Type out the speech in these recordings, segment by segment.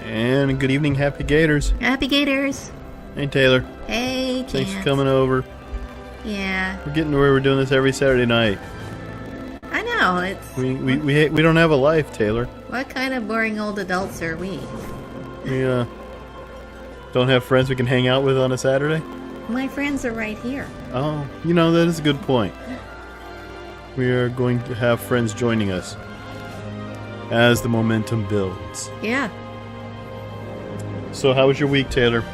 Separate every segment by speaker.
Speaker 1: And good evening, Happy Gators.
Speaker 2: Happy Gators.
Speaker 1: Hey, Taylor.
Speaker 2: Hey, Chance.
Speaker 1: Thanks for coming over.
Speaker 2: Yeah.
Speaker 1: We're getting to where we're doing this every Saturday night.
Speaker 2: I know, it's...
Speaker 1: We don't have a life, Taylor.
Speaker 2: What kind of boring old adults are we?
Speaker 1: We, don't have friends we can hang out with on a Saturday?
Speaker 2: My friends are right here.
Speaker 1: Oh, that is a good point. We are going to have friends joining us as the momentum builds.
Speaker 2: Yeah.
Speaker 1: So how was your week, Taylor?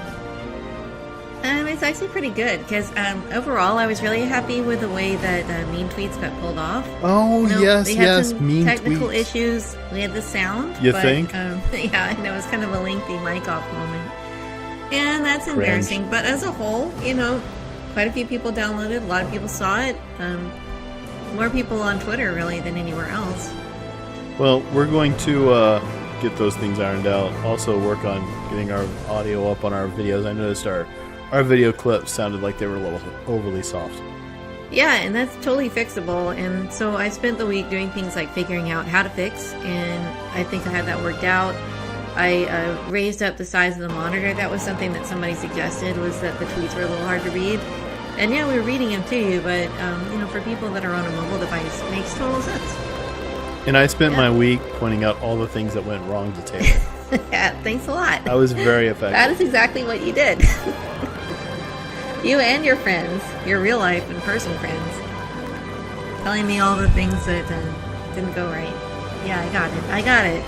Speaker 2: It's actually pretty good, because overall I was really happy with the way that mean tweets got pulled off.
Speaker 1: Oh, yes,
Speaker 2: they had some
Speaker 1: mean
Speaker 2: technical
Speaker 1: tweets.
Speaker 2: issues. We had the sound.
Speaker 1: You think?
Speaker 2: Yeah, and it was kind of a lengthy mic off moment. And that's embarrassing. But as a whole, quite a few people downloaded. A lot of people saw it. More people on Twitter, really, than anywhere else.
Speaker 1: Well, we're going to get those things ironed out. Also work on getting our audio up on our videos. I noticed our video clips sounded like they were a little overly soft.
Speaker 2: Yeah, and that's totally fixable. And so I spent the week doing things like figuring out how to fix, and I think I had that worked out. I raised up the size of the monitor. That was something that somebody suggested, was that the tweets were a little hard to read. And yeah, we were reading them to you, but for people that are on a mobile device, it makes total sense.
Speaker 1: And I spent my week pointing out all the things that went wrong to Taylor.
Speaker 2: Yeah, thanks a lot.
Speaker 1: I was very effective.
Speaker 2: That is exactly what you did. You and your friends, your real life and person friends, telling me all the things that didn't go right. Yeah, I got it.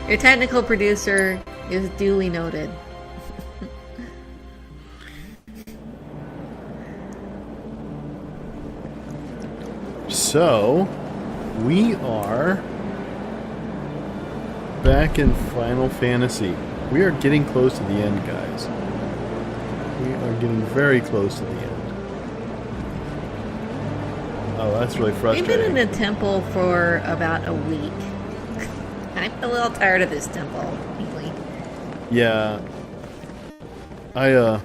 Speaker 2: Your technical producer is duly noted.
Speaker 1: So, we are back in Final Fantasy. We are getting close to the end, guys. We are getting very close to the end. Oh, that's really frustrating.
Speaker 2: We've been in the temple for about a week. I'm a little tired of this temple lately.
Speaker 1: Yeah. I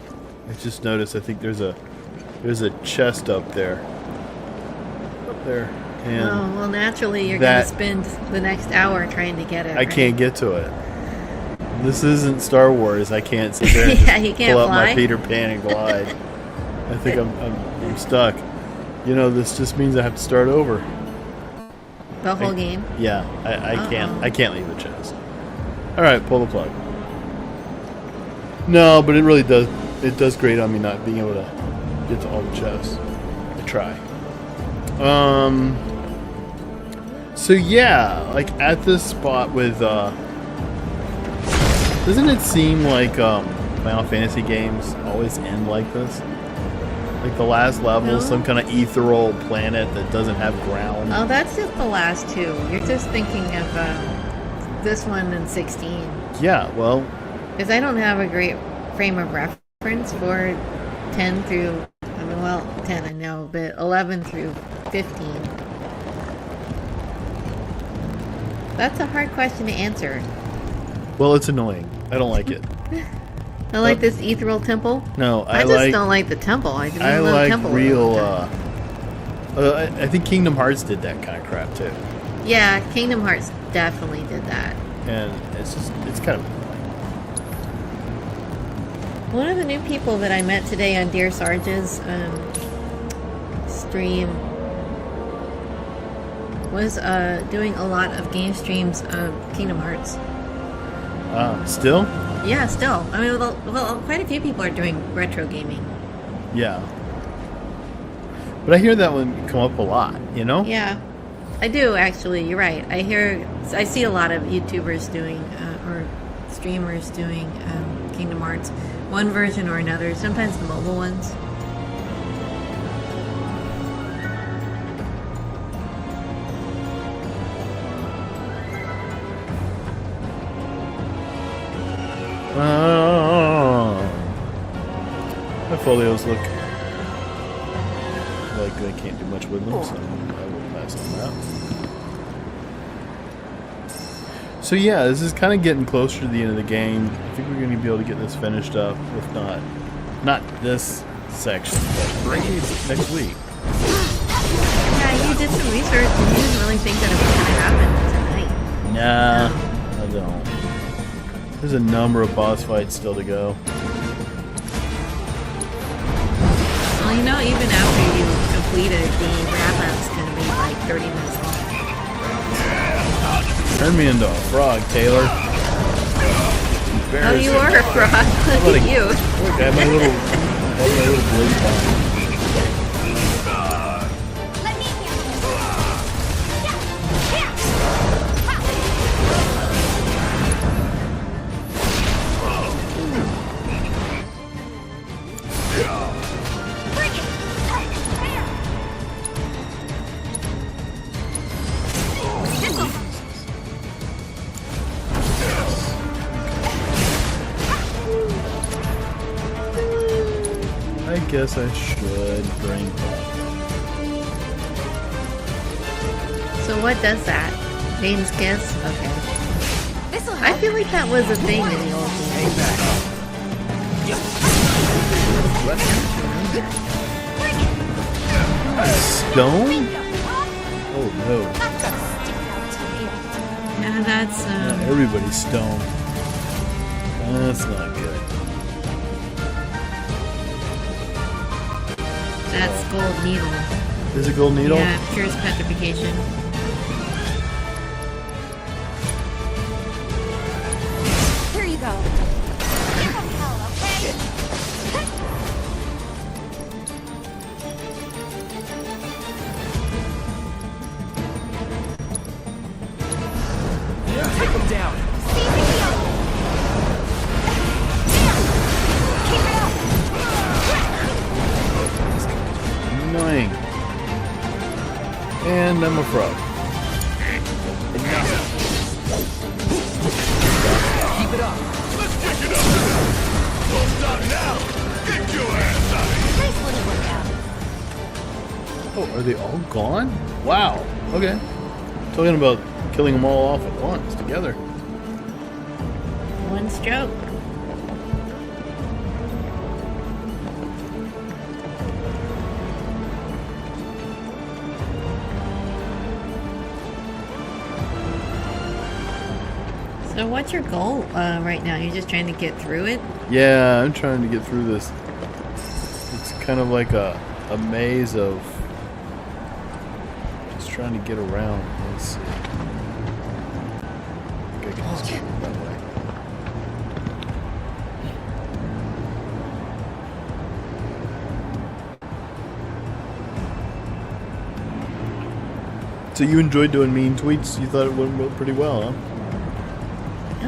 Speaker 1: just noticed, I think there's a chest up there. Up there. And
Speaker 2: oh, well, naturally you're going to spend the next hour trying to get it.
Speaker 1: I can't get to it. This isn't Star Wars. I can't sit there and
Speaker 2: yeah, you can't
Speaker 1: pull
Speaker 2: fly.
Speaker 1: up my Peter Pan and glide. I think I'm stuck. This just means I have to start over.
Speaker 2: The whole game?
Speaker 1: Yeah, I can't leave the chest. All right, pull the plug. No, but it really does. It does grate on me not being able to get to all the chests. I try. So yeah, like at this spot with doesn't it seem like Final Fantasy games always end like this? Like the last level is some kind of ethereal planet that doesn't have ground.
Speaker 2: Oh, that's just the last two. You're just thinking of this one and 16.
Speaker 1: Yeah, well...
Speaker 2: Because I don't have a great frame of reference for 10 through... 10 I know, but 11 through 15. That's a hard question to answer.
Speaker 1: Well, it's annoying. I don't like it.
Speaker 2: I like this ethereal temple.
Speaker 1: No,
Speaker 2: I just don't like the temple. I
Speaker 1: like
Speaker 2: temple
Speaker 1: real. I think Kingdom Hearts did that kind of crap too.
Speaker 2: Yeah, Kingdom Hearts definitely did that.
Speaker 1: And it's kind of annoying.
Speaker 2: One of the new people that I met today on Dear Sarge's stream was doing a lot of game streams of Kingdom Hearts.
Speaker 1: Still?
Speaker 2: Yeah, still. I mean, well, quite a few people are doing retro gaming.
Speaker 1: Yeah. But I hear that one come up a lot,
Speaker 2: Yeah, I do, actually. You're right. I see a lot of YouTubers doing, or streamers doing Kingdom Hearts. One version or another, sometimes the mobile ones.
Speaker 1: My folios look like I can't do much with them, so I will pass them out. So yeah, this is kind of getting closer to the end of the game. I think we're going to be able to get this finished up. If not this section, but maybe next week.
Speaker 2: Yeah, you did some research and you didn't really think that it was going to happen tonight.
Speaker 1: Nah, I don't. There's a number of boss fights still to go.
Speaker 2: Well, you know, even after you complete it, the wrap-up's going to be like 30 minutes long.
Speaker 1: Turn me into a frog, Taylor.
Speaker 2: Oh, you are a frog. Look at you.
Speaker 1: Look, I have my little blade bomb. I guess I should bring up.
Speaker 2: So what does that? Maiden's Kiss? Okay. I feel like that was a thing in the old game.
Speaker 1: Stone? Oh no.
Speaker 2: Yeah, that's
Speaker 1: Everybody's stoned. That's not good.
Speaker 2: that's gold needle.
Speaker 1: Is it gold needle?
Speaker 2: Yeah, cures petrification.
Speaker 3: Here you go. Give 'em hell, okay?
Speaker 4: Take them down.
Speaker 1: Annoying. And I'm a frog.
Speaker 4: Keep it up.
Speaker 5: Let's kick it up! Don't stop now! Get your ass out of here!
Speaker 3: Nice little workout.
Speaker 1: Oh, are they all gone? Wow. Okay. Talking about killing them all off at once, together.
Speaker 2: One stroke. So what's your goal right now? You're just trying to get through it?
Speaker 1: Yeah, I'm trying to get through this. It's kind of like a maze of just trying to get around. Let's see. I think I can just get that way. So you enjoyed doing mean tweets? You thought it went pretty well, huh?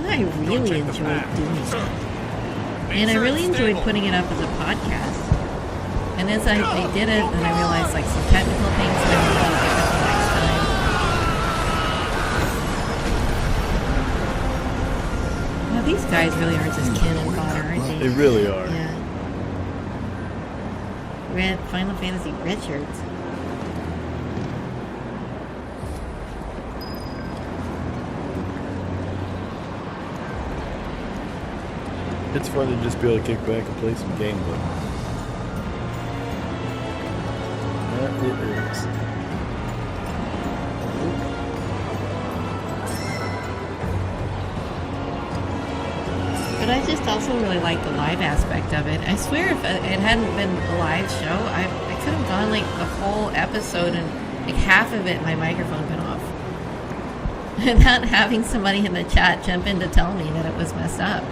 Speaker 2: I really enjoyed doing it. And I really enjoyed putting it up as a podcast. And as I did it, and I realized like some technical things that I would do different next time. Now these guys really are just cannon fodder, aren't they?
Speaker 1: They really are.
Speaker 2: Yeah. Red Final Fantasy red shirts.
Speaker 1: It's fun to just be able to kick back and play some game with. That it is.
Speaker 2: But I just also really like the live aspect of it. I swear if it hadn't been a live show, I could have gone like the whole episode and like half of it my microphone been off. Without having somebody in the chat jump in to tell me that it was messed up.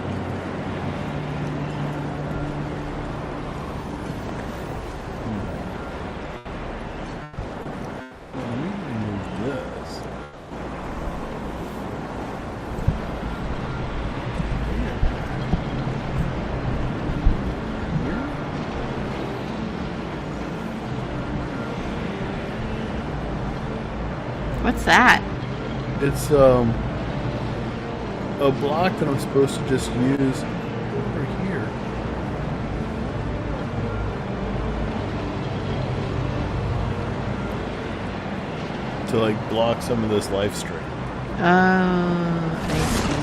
Speaker 2: What's that?
Speaker 1: It's a block that I'm supposed to just use over here. To like block some of this life stream.
Speaker 2: Oh, I see.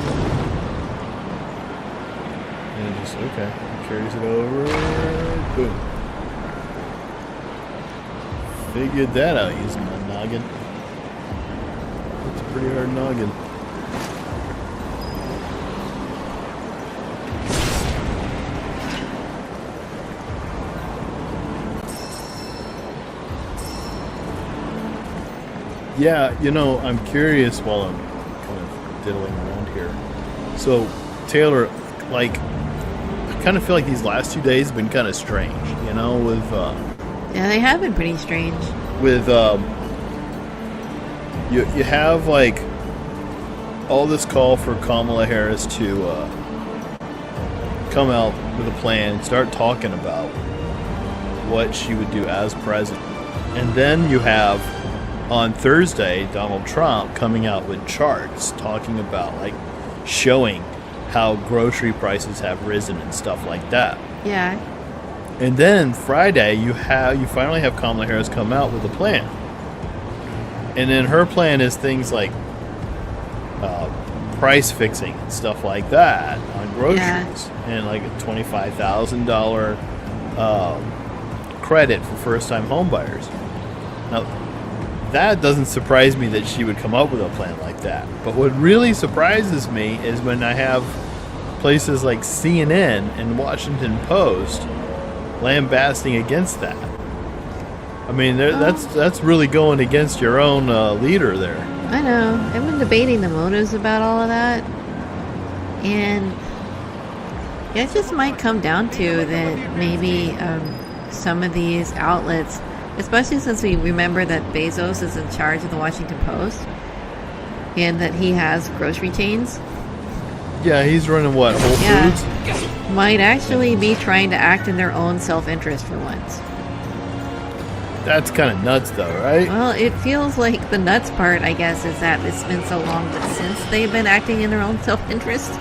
Speaker 1: And it just okay. Carries it over. Boom. Figured that out using my noggin. It's a pretty hard noggin. Yeah, I'm curious while I'm kind of diddling around here. So, Taylor, like, I kind of feel like these last 2 days have been kind of strange, with
Speaker 2: Yeah, they have been pretty strange.
Speaker 1: You have like all this call for Kamala Harris to come out with a plan, start talking about what she would do as president. And then you have on Thursday Donald Trump coming out with charts talking about like showing how grocery prices have risen and stuff like that.
Speaker 2: Yeah.
Speaker 1: And then Friday you finally have Kamala Harris come out with a plan. And then her plan is things like price fixing and stuff like that on groceries, and like a $25,000 credit for first-time homebuyers. Now, that doesn't surprise me that she would come up with a plan like that. But what really surprises me is when I have places like CNN and Washington Post lambasting against that. I mean, that's really going against your own leader there.
Speaker 2: I know. I've been debating the motives about all of that. And it just might come down to that maybe some of these outlets, especially since we remember that Bezos is in charge of the Washington Post and that he has grocery chains.
Speaker 1: Yeah, he's running what, Whole Foods?
Speaker 2: Might actually be trying to act in their own self-interest for once.
Speaker 1: That's kind of nuts, though, right?
Speaker 2: Well, it feels like the nuts part, I guess, is that it's been so long that since they've been acting in their own self-interest,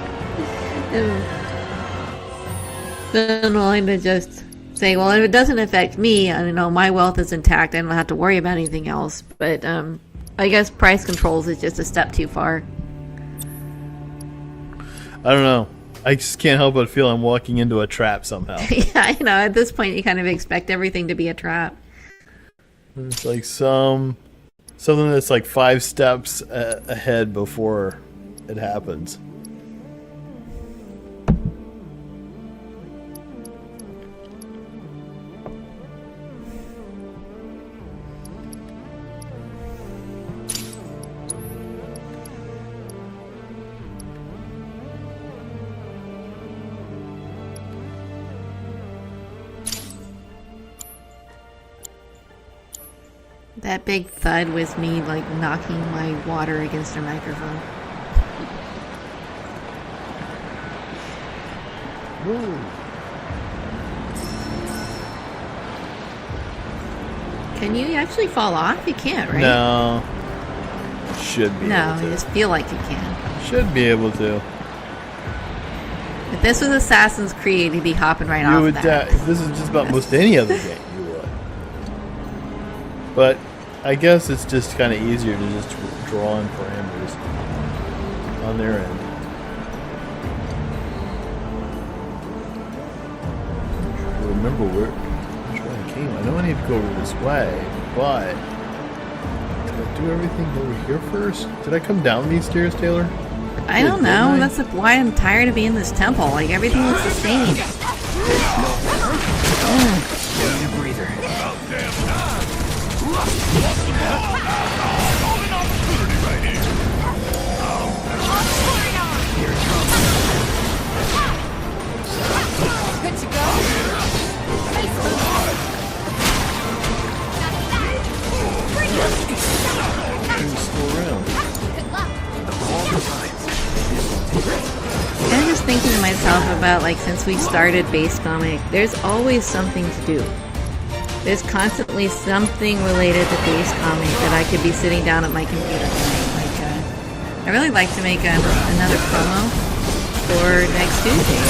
Speaker 2: they're willing to just say, well, if it doesn't affect me, my wealth is intact, I don't have to worry about anything else. But I guess price controls is just a step too far.
Speaker 1: I don't know. I just can't help but feel I'm walking into a trap somehow.
Speaker 2: Yeah, I know. At this point, you kind of expect everything to be a trap.
Speaker 1: It's like something that's like 5 steps ahead before it happens.
Speaker 2: That big thud was me, like, knocking my water against the microphone.
Speaker 1: Whoa.
Speaker 2: Can you actually fall off? You can't, right?
Speaker 1: No. Should be
Speaker 2: No,
Speaker 1: able to.
Speaker 2: you just feel like you can.
Speaker 1: Should be able to.
Speaker 2: If this was Assassin's Creed, you'd be hopping right
Speaker 1: You
Speaker 2: off
Speaker 1: would
Speaker 2: that.
Speaker 1: if this is just about most any other game, you would. But I guess it's just kind of easier to just draw in parameters on their end. Remember which way I came. I know I need to go over this way, but did I do everything over here first? Did I come down these stairs, Taylor?
Speaker 2: I don't know. That's why I'm tired of being in this temple. Like, everything looks the same.
Speaker 4: Need a breather.
Speaker 3: Good to go.
Speaker 1: Who's still around?
Speaker 3: Good luck.
Speaker 2: I'm just thinking to myself about, like, since we started Base Comic, there's always something to do. There's constantly something related to Base Comic that I could be sitting down at my computer playing. Like, I really like to make another promo for next Tuesday.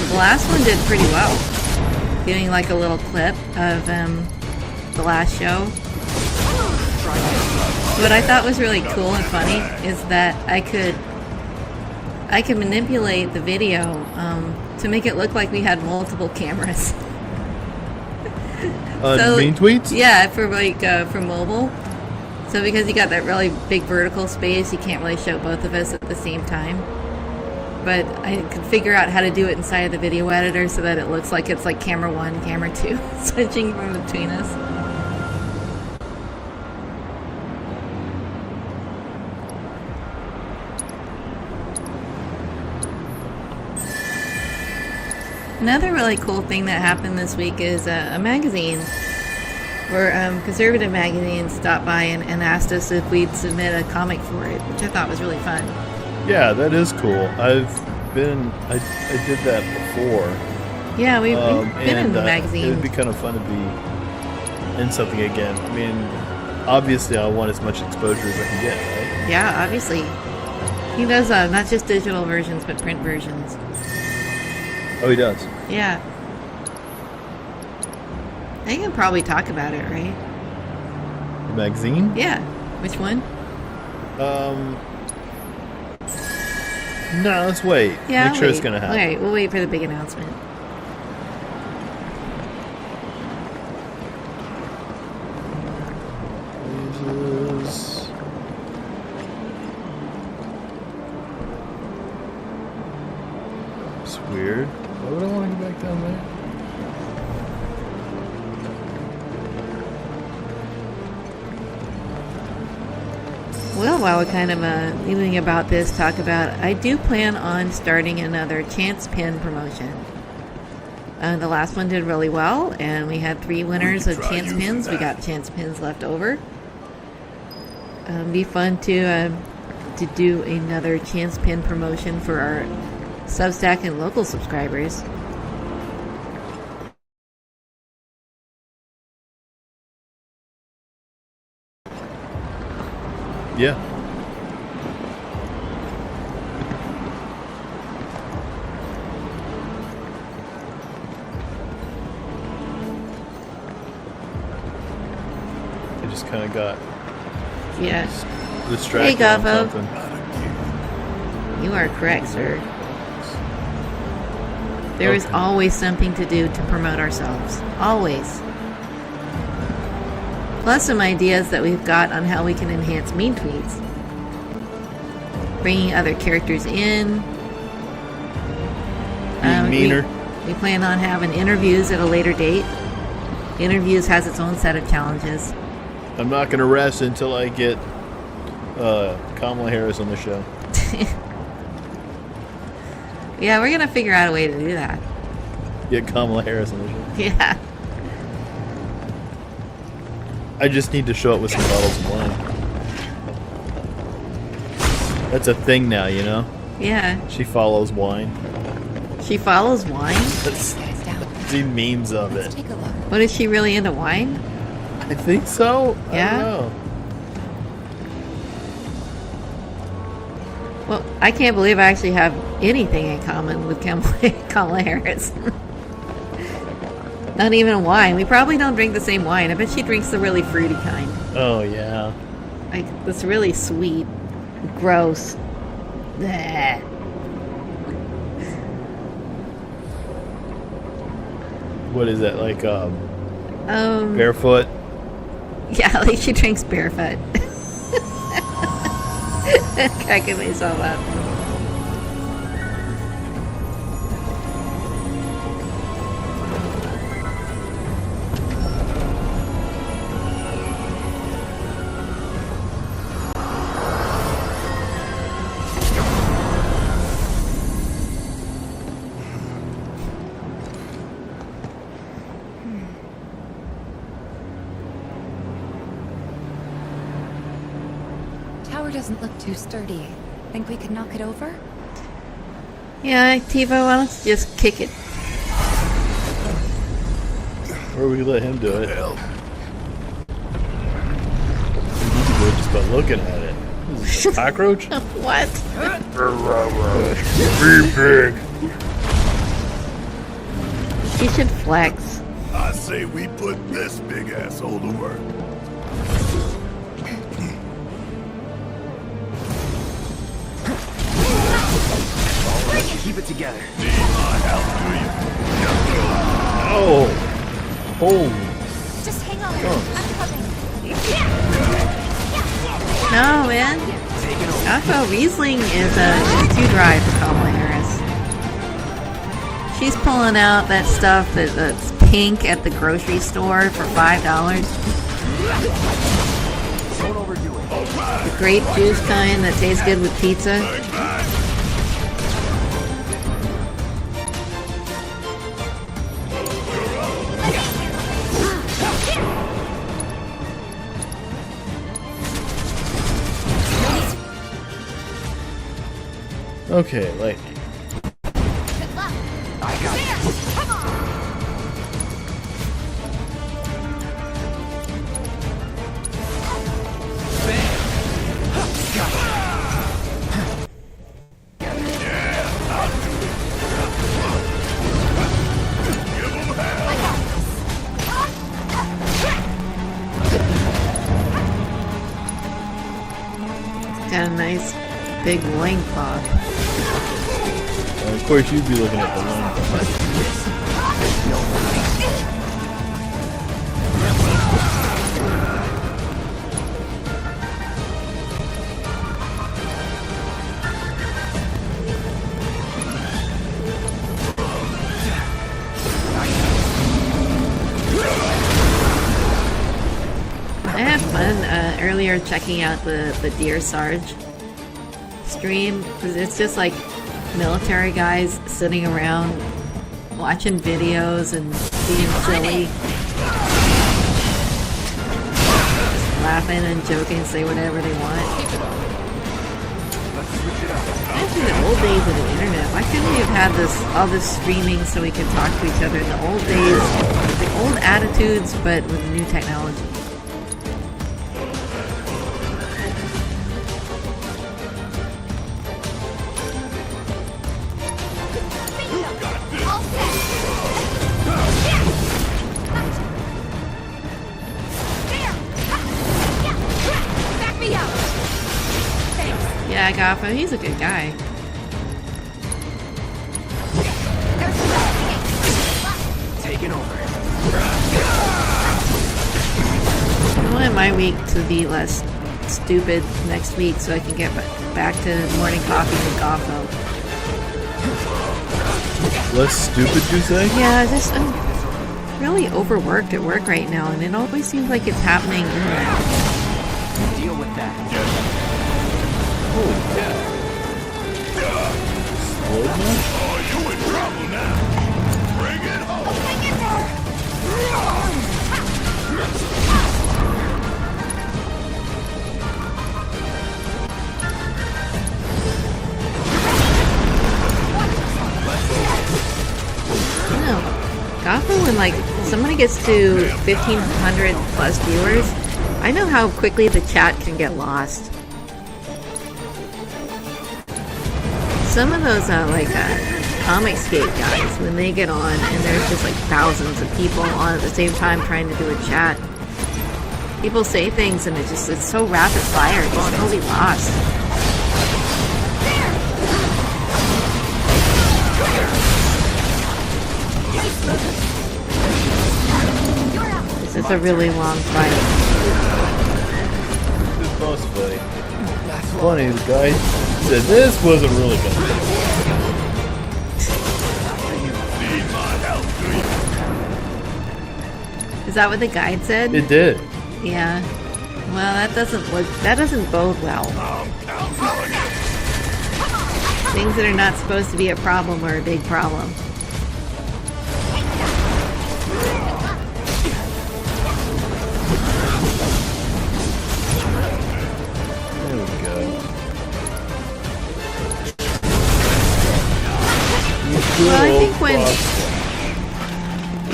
Speaker 2: The last one did pretty well. Doing like a little clip of the last show. What I thought was really cool and funny is that I could manipulate the video to make it look like we had multiple cameras.
Speaker 1: Mean tweets?
Speaker 2: Yeah, for like for mobile. So because you got that really big vertical space, you can't really show both of us at the same time. But I could figure out how to do it inside of the video editor so that it looks like it's like camera 1, camera 2, switching from between us. Another really cool thing that happened this week is a magazine, where Conservative Magazine stopped by and asked us if we'd submit a comic for it, which I thought was really fun.
Speaker 1: Yeah, that is cool. I did that before.
Speaker 2: Yeah, we've been in the
Speaker 1: It
Speaker 2: magazine.
Speaker 1: would be kind of fun to be in something again. I mean, obviously I want as much exposure as I can get, right?
Speaker 2: Yeah, obviously. He does not just digital versions, but print versions.
Speaker 1: Oh, he does.
Speaker 2: Yeah. I can probably talk about it, right?
Speaker 1: The magazine?
Speaker 2: Yeah. Which one?
Speaker 1: No, let's wait.
Speaker 2: Yeah,
Speaker 1: Make sure it's going to happen.
Speaker 2: Alright, we'll wait for the big announcement.
Speaker 1: Jesus. It's weird. Why would I want to go back down there?
Speaker 2: Well, while we're kind of thinking about this, talk about, I do plan on starting another chance pin promotion. The last one did really well, and we had 3 winners of chance pins. We got chance pins left over. Be fun to do another chance pin promotion for our Substack and local subscribers.
Speaker 1: Yeah. I just kind of got
Speaker 2: Yeah,
Speaker 1: distracted
Speaker 2: Hey,
Speaker 1: on
Speaker 2: Gavo.
Speaker 1: something.
Speaker 2: you are correct, sir. There is
Speaker 1: Okay.
Speaker 2: always something to do to promote ourselves. Always. Plus some ideas that we've got on how we can enhance mean tweets. Bringing other characters in.
Speaker 1: Being meaner.
Speaker 2: We plan on having interviews at a later date. Interviews has its own set of challenges.
Speaker 1: I'm not going to rest until I get Kamala Harris on the show.
Speaker 2: Yeah, we're going to figure out a way to do that.
Speaker 1: Get Kamala Harris on the show.
Speaker 2: Yeah.
Speaker 1: I just need to show up with some bottles of wine. That's a thing now, you know?
Speaker 2: Yeah.
Speaker 1: She follows wine.
Speaker 2: She follows wine?
Speaker 1: That's,
Speaker 3: Guys down.
Speaker 1: see memes of
Speaker 3: Let's
Speaker 1: it.
Speaker 3: take a look.
Speaker 2: What, is she really into wine?
Speaker 1: I think so.
Speaker 2: Yeah?
Speaker 1: I don't know.
Speaker 2: Well, I can't believe I actually have anything in common with Kamala Harris. Not even wine. We probably don't drink the same wine. I bet she drinks the really fruity kind.
Speaker 1: Oh, yeah.
Speaker 2: Like, that's really sweet. Gross. Bleh.
Speaker 1: What is that, like, barefoot?
Speaker 2: Yeah, like she drinks barefoot. Cracking myself up.
Speaker 3: Tower doesn't look too sturdy. Think we could knock it over?
Speaker 2: Yeah, Tivo, why don't you just kick it?
Speaker 1: Or we let him do it.
Speaker 5: Hell,
Speaker 1: You can do it just by looking at it. Is this a cockroach?
Speaker 2: What?
Speaker 1: Be big.
Speaker 2: She should flex.
Speaker 5: I say we put this big asshole to work.
Speaker 4: Keep it together.
Speaker 5: Need my help, do you?
Speaker 1: Oh. Holy.
Speaker 3: Just hang on.
Speaker 1: Oh.
Speaker 3: I'm coming.
Speaker 2: No, man.
Speaker 4: Take it over.
Speaker 2: Alpha Riesling is too dry for Kamala Harris. She's pulling out that stuff that's pink at the grocery store for $5.
Speaker 4: Don't overdo it.
Speaker 2: The grape juice kind that tastes good with pizza.
Speaker 1: Okay, lightning.
Speaker 3: Good luck.
Speaker 4: I got
Speaker 3: There.
Speaker 4: it.
Speaker 3: Come on.
Speaker 2: Got a nice big loincloth.
Speaker 1: Of course, you'd be looking at the one.
Speaker 2: I had fun earlier checking out the Deer Sarge stream because it's just like military guys sitting around watching videos and being silly, laughing and joking, say whatever they want. Imagine the old days of the internet. Why couldn't we have had all this streaming so we could talk to each other in the old days, the old attitudes, but with new technology?
Speaker 3: All set. There. Back me up. Thanks.
Speaker 2: Yeah, Gaffa, he's a good guy.
Speaker 4: Taking over.
Speaker 2: I want my week to be less stupid next week so I can get back to morning coffee with Gaffa.
Speaker 1: Less stupid, you say?
Speaker 2: Yeah, I'm really overworked at work right now, and it always seems like it's happening in there.
Speaker 4: Deal with that.
Speaker 1: Holy cow. Explode now?
Speaker 5: Oh, you in trouble now. Bring it home.
Speaker 2: No. Gaffa, when like somebody gets to 1,500 plus viewers, I know how quickly the chat can get lost. Some of those Comicscape guys, when they get on and there's just like thousands of people on at the same time trying to do a chat, people say things and it's so rapid fire, it's totally lost. This is a really long fight.
Speaker 1: This boss fight. Funny, the guy said this wasn't really gonna be.
Speaker 5: Need my help, do you?
Speaker 2: Is that what the guide said?
Speaker 1: It did.
Speaker 2: Yeah. Well, that doesn't bode well.
Speaker 5: I'm counting it.
Speaker 2: Things that are not supposed to be a problem are a big problem.
Speaker 1: There we go.
Speaker 2: Well, I think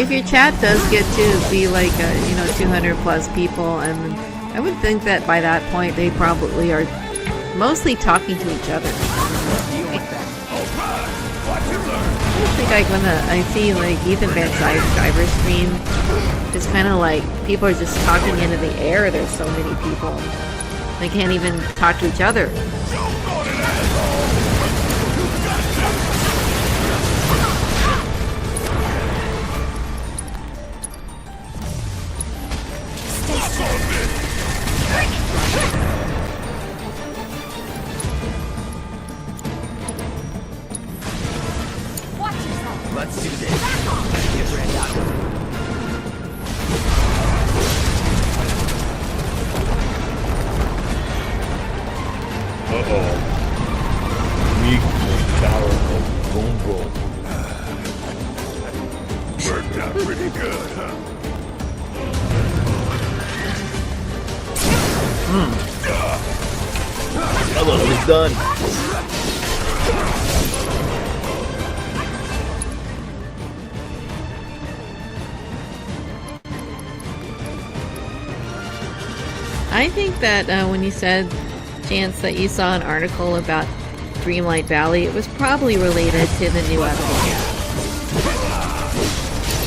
Speaker 2: if your chat does get to be like 200 plus people, and I would think that by that point they probably are mostly talking to each other. I think like when I see like Ethan Van Zy's driver stream, it's kind of like people are just talking into the air. There's so many people, they can't even talk to each other.
Speaker 3: Watch yourself.
Speaker 4: Let's do this. Get ready.
Speaker 1: Uh-oh. Weak tower of Gombo.
Speaker 5: Worked out pretty good, huh?
Speaker 1: I thought it was done.
Speaker 2: I think that when you said, Chance, that you saw an article about Dreamlight Valley, it was probably related to the new update.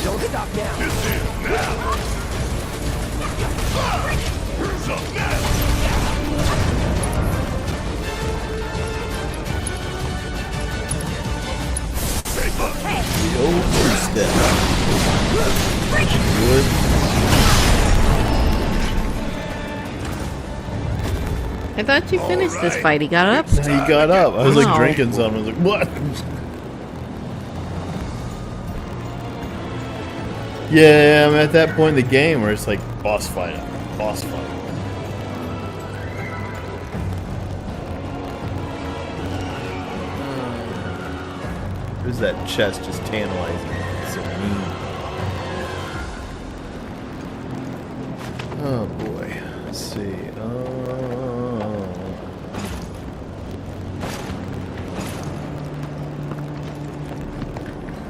Speaker 4: Don't stop now.
Speaker 5: This is now. Here's up now. Take up.
Speaker 1: The old two-step. Good.
Speaker 2: I thought you finished this fight. He got up?
Speaker 1: He got up. I was like
Speaker 2: Wow.
Speaker 1: drinking something. I was like, what? Yeah, I'm at that point in the game where it's like boss fight. Boss fight. Who's that chest just tantalizing me? It's so mean. Oh boy. Let's see.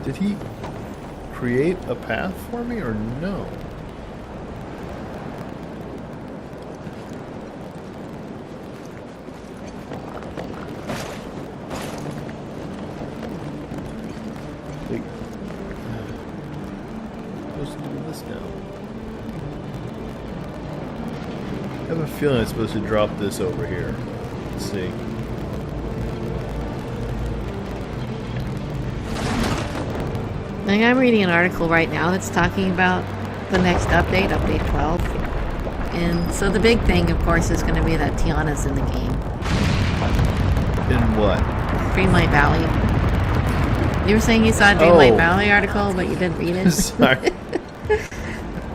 Speaker 1: Did he create a path for me or no? Like, supposed to do this now. I have a feeling I'm supposed to drop this over here. Let's see.
Speaker 2: Like, I'm reading an article right now that's talking about the next update, update 12. And so the big thing, of course, is going to be that Tiana's in the game.
Speaker 1: In what?
Speaker 2: Dreamlight Valley. You were saying you saw a Dreamlight Valley article, but you didn't read it?
Speaker 1: Sorry.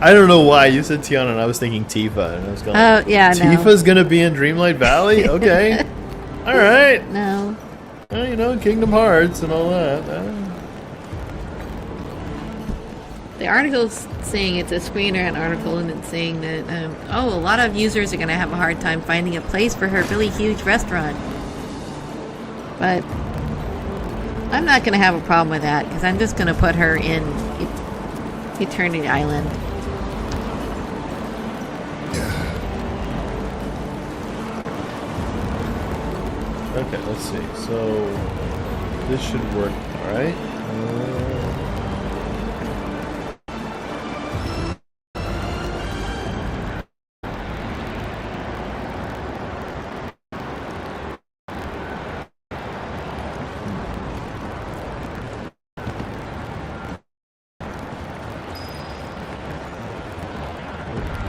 Speaker 1: I don't know why. You said Tiana and I was thinking Tifa. And I was going,
Speaker 2: Oh, yeah, no.
Speaker 1: Tifa's going to be in Dreamlight Valley? Okay. All right.
Speaker 2: No.
Speaker 1: Well, you know, Kingdom Hearts and all that.
Speaker 2: The article's saying it's a screener article, and it's saying that, a lot of users are going to have a hard time finding a place for her really huge restaurant. But I'm not going to have a problem with that, because I'm just going to put her in Eternity Island.
Speaker 1: Okay, let's see. So, this should work, alright?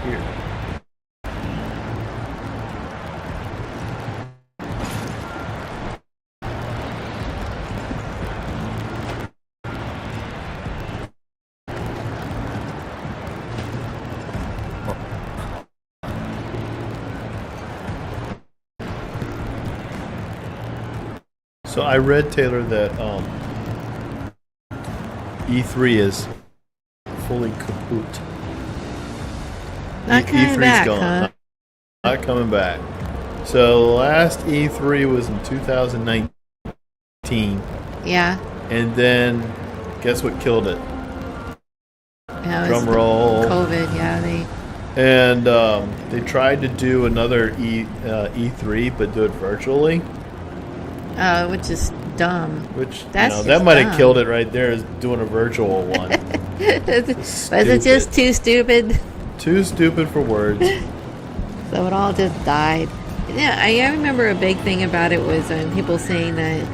Speaker 1: Here. So I read, Taylor, that E3 is fully kaput.
Speaker 2: Not coming
Speaker 1: E3's
Speaker 2: back,
Speaker 1: gone.
Speaker 2: huh?
Speaker 1: Not coming back. So the last E3 was in 2019.
Speaker 2: Yeah.
Speaker 1: And then, guess what killed it?
Speaker 2: Yeah, it was
Speaker 1: Drum roll.
Speaker 2: COVID, yeah.
Speaker 1: And they tried to do another E3, but do it virtually.
Speaker 2: Which is dumb.
Speaker 1: Which,
Speaker 2: That's
Speaker 1: that
Speaker 2: just
Speaker 1: might have
Speaker 2: dumb.
Speaker 1: killed it right there, is doing a virtual one.
Speaker 2: Was it just too stupid?
Speaker 1: Too stupid for words.
Speaker 2: So it all just died. Yeah, I remember a big thing about it was people saying that,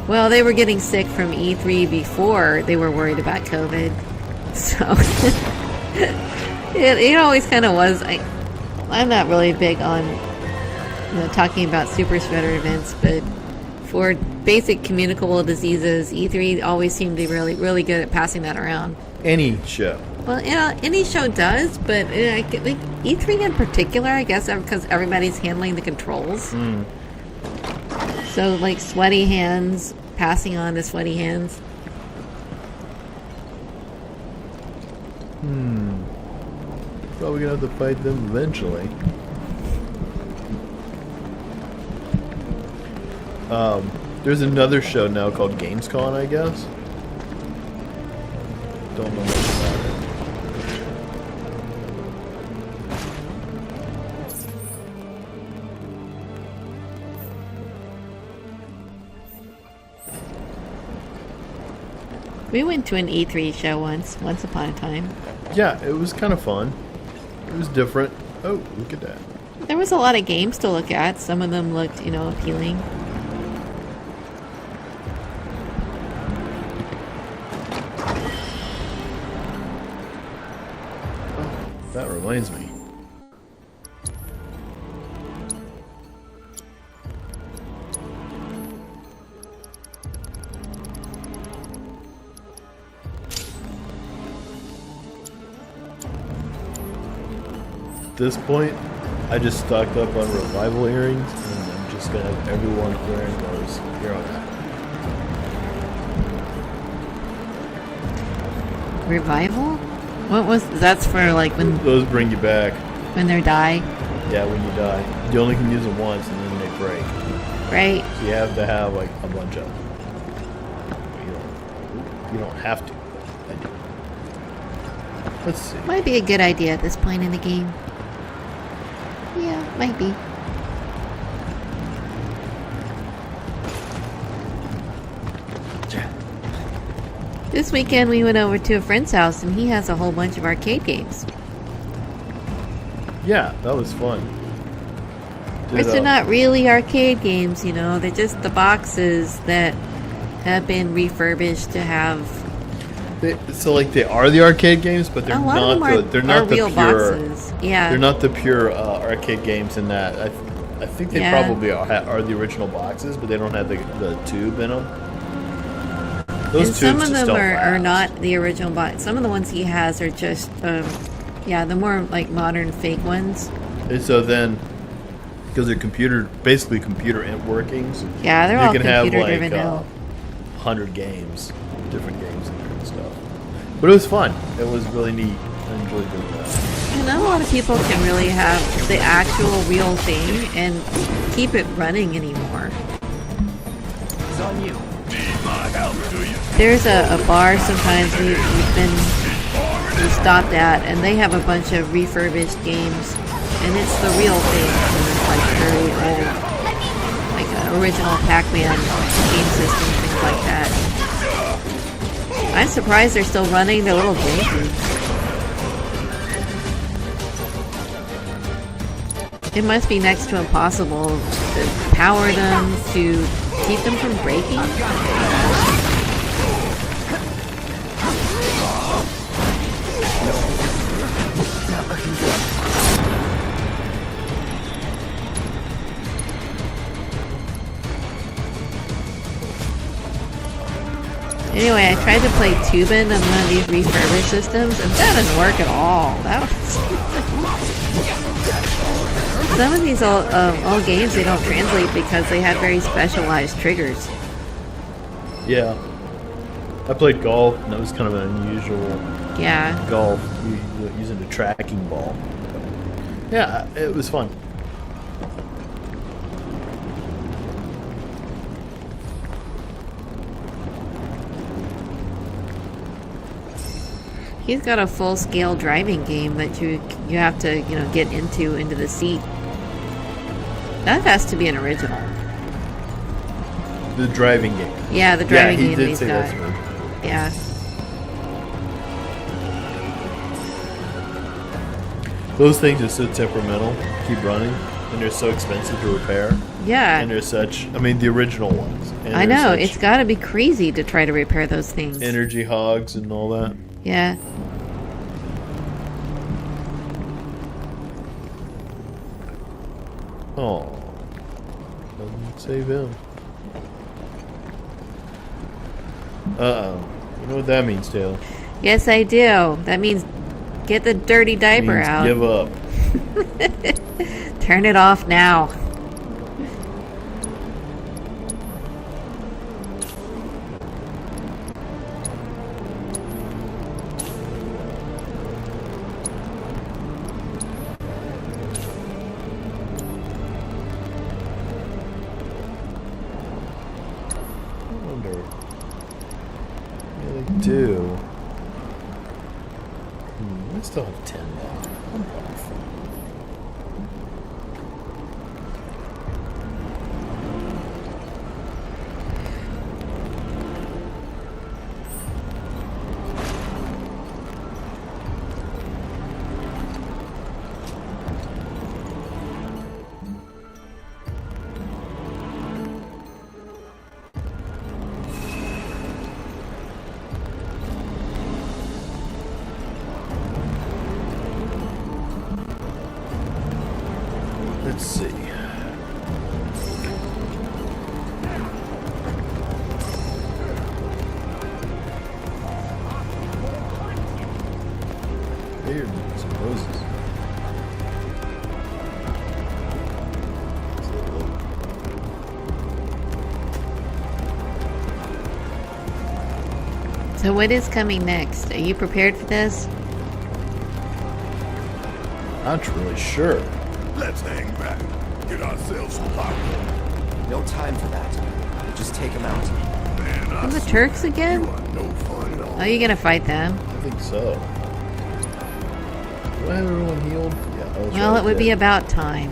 Speaker 2: well, they were getting sick from E3 before they were worried about COVID. So it always kind of was. I'm not really big on talking about super spreader events, but for basic communicable diseases, E3 always seemed to be really, really good at passing that around.
Speaker 1: Any show.
Speaker 2: Well, any show does, but like E3 in particular, I guess, because everybody's handling the controls. So, like, sweaty hands, passing on to sweaty hands.
Speaker 1: Probably gonna have to fight them eventually. There's another show now called Gamescom, I guess. Don't know much about it.
Speaker 2: We went to an E3 show once upon a time.
Speaker 1: Yeah, it was kind of fun. It was different. Oh, look at that.
Speaker 2: There was a lot of games to look at. Some of them looked, appealing.
Speaker 1: That reminds me. At this point, I just stocked up on revival earrings, and I'm just gonna have everyone wearing those here on out.
Speaker 2: Revival? That's for like when
Speaker 1: Those bring you back.
Speaker 2: they die?
Speaker 1: Yeah, when you die. You only can use them once, and then they break.
Speaker 2: Right.
Speaker 1: So you have to have like a bunch of them. You don't have to. But I do. Let's see.
Speaker 2: Might be a good idea at this point in the game. Yeah, might be. This weekend we went over to a friend's house and he has a whole bunch of arcade games.
Speaker 1: Yeah, that was fun.
Speaker 2: Which they're not really arcade games, they're just the boxes that have been refurbished to have.
Speaker 1: They are the arcade games, but they're
Speaker 2: A lot
Speaker 1: not
Speaker 2: of them
Speaker 1: they're not
Speaker 2: are
Speaker 1: the
Speaker 2: real
Speaker 1: pure.
Speaker 2: boxes. Yeah.
Speaker 1: They're not the pure arcade games in that. I think they
Speaker 2: Yeah.
Speaker 1: probably are the original boxes, but they don't have the tube in them. Those
Speaker 2: And some
Speaker 1: tubes
Speaker 2: of
Speaker 1: just
Speaker 2: them
Speaker 1: don't
Speaker 2: are
Speaker 1: last.
Speaker 2: not the original box. Some of the ones he has are just, the more like modern fake ones.
Speaker 1: And so then, because they're basically computer workings,
Speaker 2: Yeah, they're
Speaker 1: you
Speaker 2: all
Speaker 1: can have
Speaker 2: computer
Speaker 1: like
Speaker 2: driven now.
Speaker 1: 100 games, different games in there and stuff. But it was fun. It was really neat. I enjoyed doing that.
Speaker 2: And not a lot of people can really have the actual real thing and keep it running anymore.
Speaker 4: It's on you.
Speaker 5: Need my help, do you?
Speaker 2: There's a bar sometimes we stopped at, and they have a bunch of refurbished games, and it's the real thing. And it's like very old, like original Pac-Man game system, things like that. I'm surprised they're still running. They're a little janky. It must be next to impossible to power them, to keep them from breaking. Anyway, I tried to play Tubin on one of these refurbished systems, and that didn't work at all. That was some of these old games, they don't translate because they have very specialized triggers.
Speaker 1: Yeah. I played golf, and that was kind of an unusual
Speaker 2: Yeah.
Speaker 1: golf using a tracking ball. Yeah, it was fun.
Speaker 2: He's got a full-scale driving game that you have to, get into the seat. That has to be an original.
Speaker 1: The driving game.
Speaker 2: Yeah, the driving
Speaker 1: he
Speaker 2: game
Speaker 1: did
Speaker 2: he's
Speaker 1: say
Speaker 2: got.
Speaker 1: that's right.
Speaker 2: Yeah.
Speaker 1: Those things are so temperamental, keep running, and they're so expensive to repair.
Speaker 2: Yeah.
Speaker 1: And they're such, the original ones. And
Speaker 2: I
Speaker 1: they're
Speaker 2: know,
Speaker 1: such
Speaker 2: it's got to be crazy to try to repair those things.
Speaker 1: energy hogs and all that.
Speaker 2: Yeah.
Speaker 1: Oh, doesn't save him. Uh-oh. You know what that means, Taylor?
Speaker 2: Yes, I do. That means get the dirty diaper
Speaker 1: Means
Speaker 2: out.
Speaker 1: give up.
Speaker 2: Turn it off now.
Speaker 1: I do. I still have 10 left. I'm off. Let's see. Here, some roses.
Speaker 2: So what is coming next? Are you prepared for this?
Speaker 1: Not really sure.
Speaker 5: Let's hang back. Get ourselves some popcorn.
Speaker 4: No time for that. We'll just take him out.
Speaker 5: Man, I
Speaker 2: And the
Speaker 5: swear,
Speaker 2: Turks again?
Speaker 5: you are no fun at all.
Speaker 2: Are you gonna fight them?
Speaker 1: I think so. Do I have everyone healed? Yeah. I was
Speaker 2: Well,
Speaker 1: right
Speaker 2: it would be
Speaker 1: there.
Speaker 2: about time.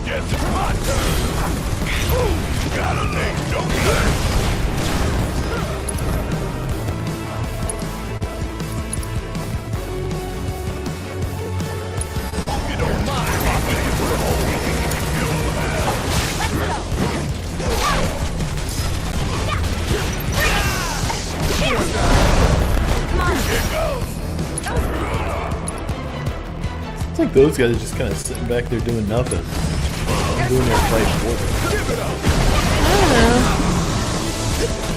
Speaker 5: Guess it's my turn. Ooh, got a name, don't you? You don't mind popping into the hole. You'll have. Here goes.
Speaker 1: It's like those guys are just kind of sitting back there doing nothing. Doing their fight for them.
Speaker 2: I don't know.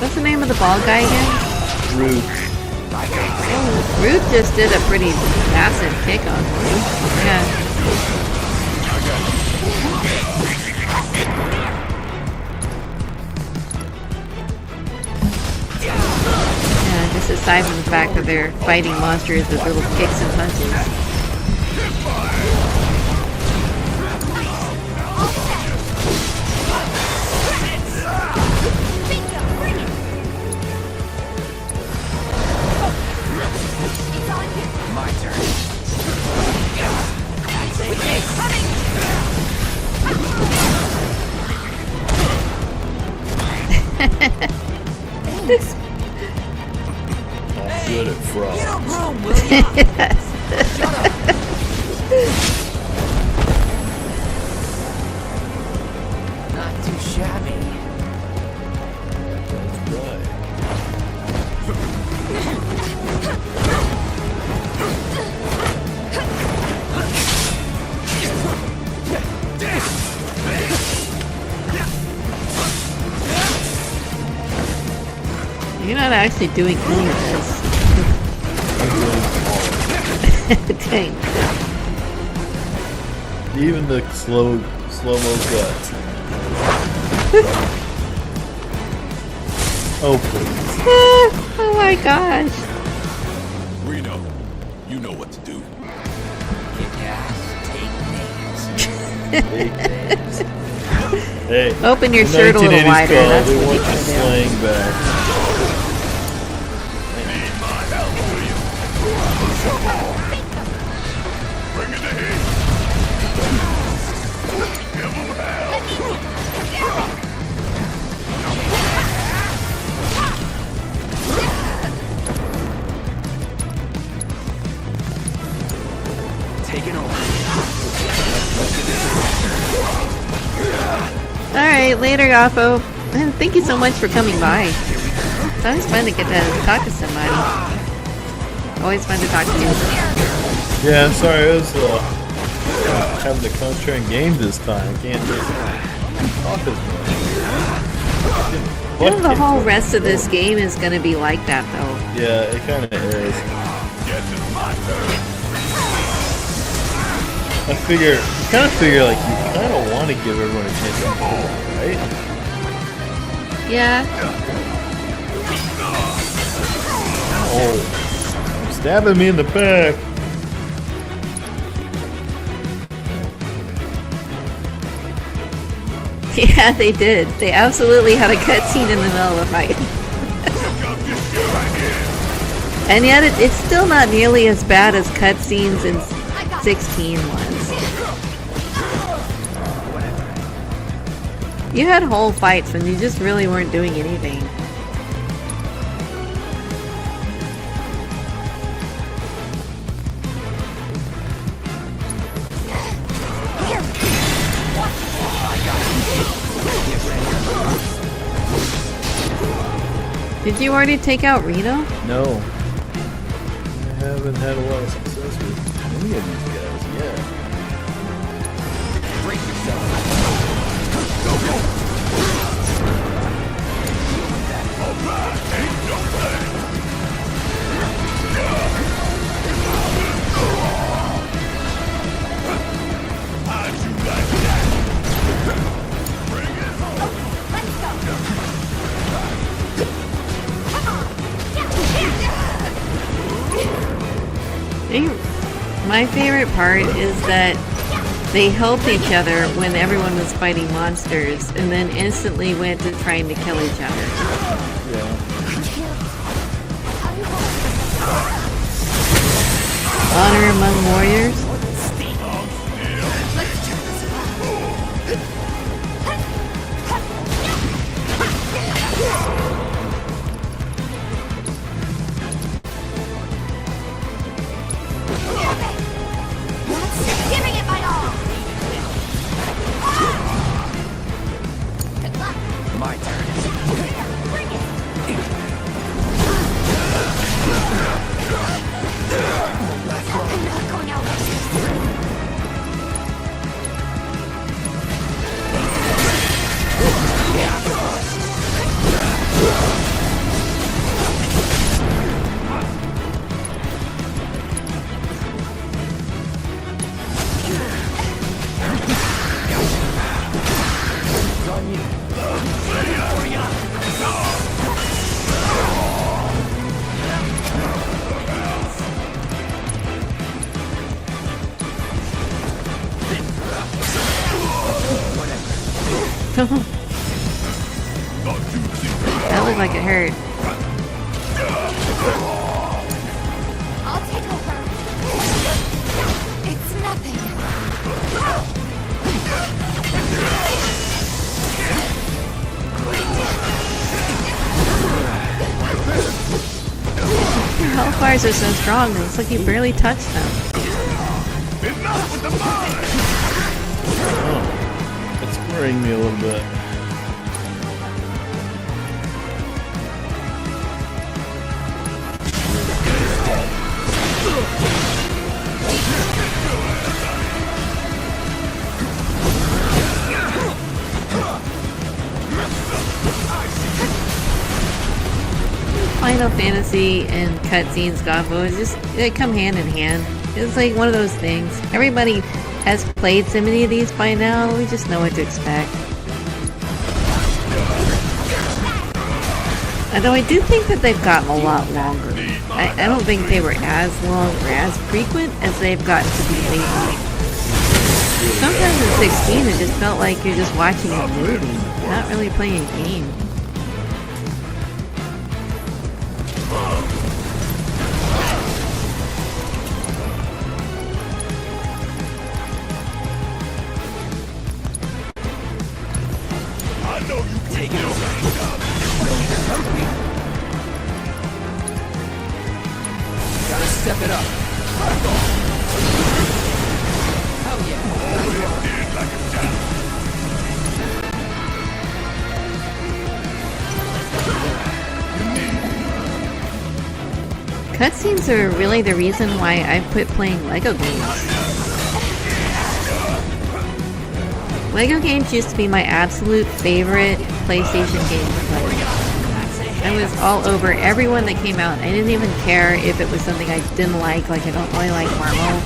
Speaker 2: What's the name of the bald guy again?
Speaker 1: Rude.
Speaker 2: Oh, Ruth just did a pretty massive kick on Ruth. Yeah. Yeah, just aside from the fact that they're fighting monsters with little kicks and punches.
Speaker 4: My turn.
Speaker 1: I'm good at frogs.
Speaker 4: Not too shabby.
Speaker 1: That's right.
Speaker 2: You're not actually doing any of this. Dang.
Speaker 1: Even the slow-mo guts. Oh, please.
Speaker 2: Oh my gosh.
Speaker 5: Reno, you know what to do.
Speaker 4: Kick ass, take names.
Speaker 1: Hey.
Speaker 2: Open your
Speaker 1: the
Speaker 2: shirt a little
Speaker 1: 1980s
Speaker 2: wider.
Speaker 1: call,
Speaker 2: That's
Speaker 1: they
Speaker 2: what
Speaker 1: want
Speaker 2: you
Speaker 1: your
Speaker 2: gotta do.
Speaker 1: slang back.
Speaker 5: Need my help, will you? Bring it to him. Give him hell.
Speaker 4: Taking over.
Speaker 2: Alright, later, Gafo. And thank you so much for coming by. It's always fun to get to talk to somebody. Always fun to talk to you.
Speaker 1: Yeah, I'm sorry. I was having to concentrate on games this time. I can't just talk as much.
Speaker 2: You know, the whole rest of this game is going to be like that, though.
Speaker 1: Yeah, it kind of is.
Speaker 5: Guess it's my turn.
Speaker 1: I kind of figure like you kind of want to give everyone a chance to play, right?
Speaker 2: Yeah.
Speaker 1: Oh, I'm Stabbing me in the back.
Speaker 2: Yeah, they did. They absolutely had a cutscene in the middle of the fight. And yet it's still not nearly as bad as cutscenes in 16 was. You had whole fights when you just really weren't doing anything. Did you already take out Reno?
Speaker 1: No. I haven't had a lot of success with any of these guys yet.
Speaker 4: Brace yourself. Go, go.
Speaker 2: My favorite part is that they helped each other when everyone was fighting monsters and then instantly went to trying to kill each other.
Speaker 1: Yeah.
Speaker 2: Honor among warriors.
Speaker 3: Giving it my all!
Speaker 4: My turn.
Speaker 3: Bring it! I'm not going out like this.
Speaker 2: That looked like it hurt.
Speaker 3: I'll take over. It's nothing.
Speaker 2: Hellfires are so strong, it looks like you barely touched them.
Speaker 5: Enough with the mine!
Speaker 1: Oh, it's worrying me a little bit.
Speaker 2: Final Fantasy and cutscenes, Godfo, they come hand in hand. It's like one of those things. Everybody has played so many of these by now, we just know what to expect. Although I do think that they've gotten a lot longer. I don't think they were as long or as frequent as they've gotten to be lately. Sometimes in 16 it just felt like you're just watching a movie, not really playing a game.
Speaker 5: I know you can
Speaker 4: Take it
Speaker 5: do
Speaker 4: over. Gotta step it up. Hell yeah.
Speaker 2: Cutscenes are really the reason why I quit playing Lego games. Lego games used to be my absolute favorite PlayStation game to play. I was all over every one that came out. I didn't even care if it was something I didn't like I don't really like Marvel.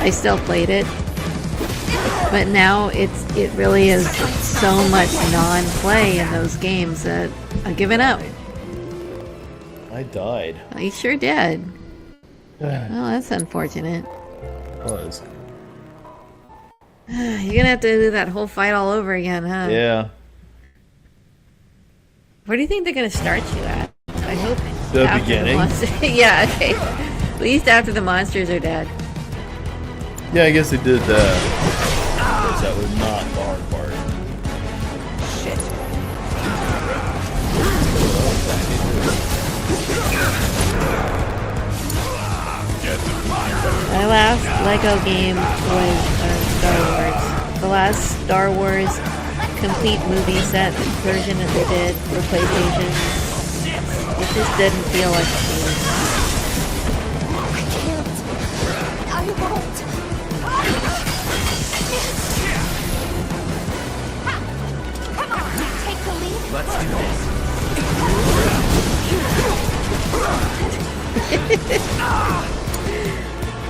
Speaker 2: I still played it. But now it really is so much non-play in those games that I've given up.
Speaker 1: I died.
Speaker 2: Oh, you sure did. Well, that's unfortunate.
Speaker 1: Was.
Speaker 2: You're gonna have to do that whole fight all over again, huh?
Speaker 1: Yeah.
Speaker 2: Where do you think they're gonna start you at? I hope
Speaker 1: The
Speaker 2: after
Speaker 1: beginning?
Speaker 2: yeah, okay. At least after the monsters are dead.
Speaker 1: Yeah, I guess they did that. Of course, that was not the hard part.
Speaker 2: Shit. My last Lego game was Star Wars. The last Star Wars complete movie set version that they did for PlayStation. It just didn't feel like a game.
Speaker 3: I won't. Come on, take the lead.
Speaker 4: Let's do this.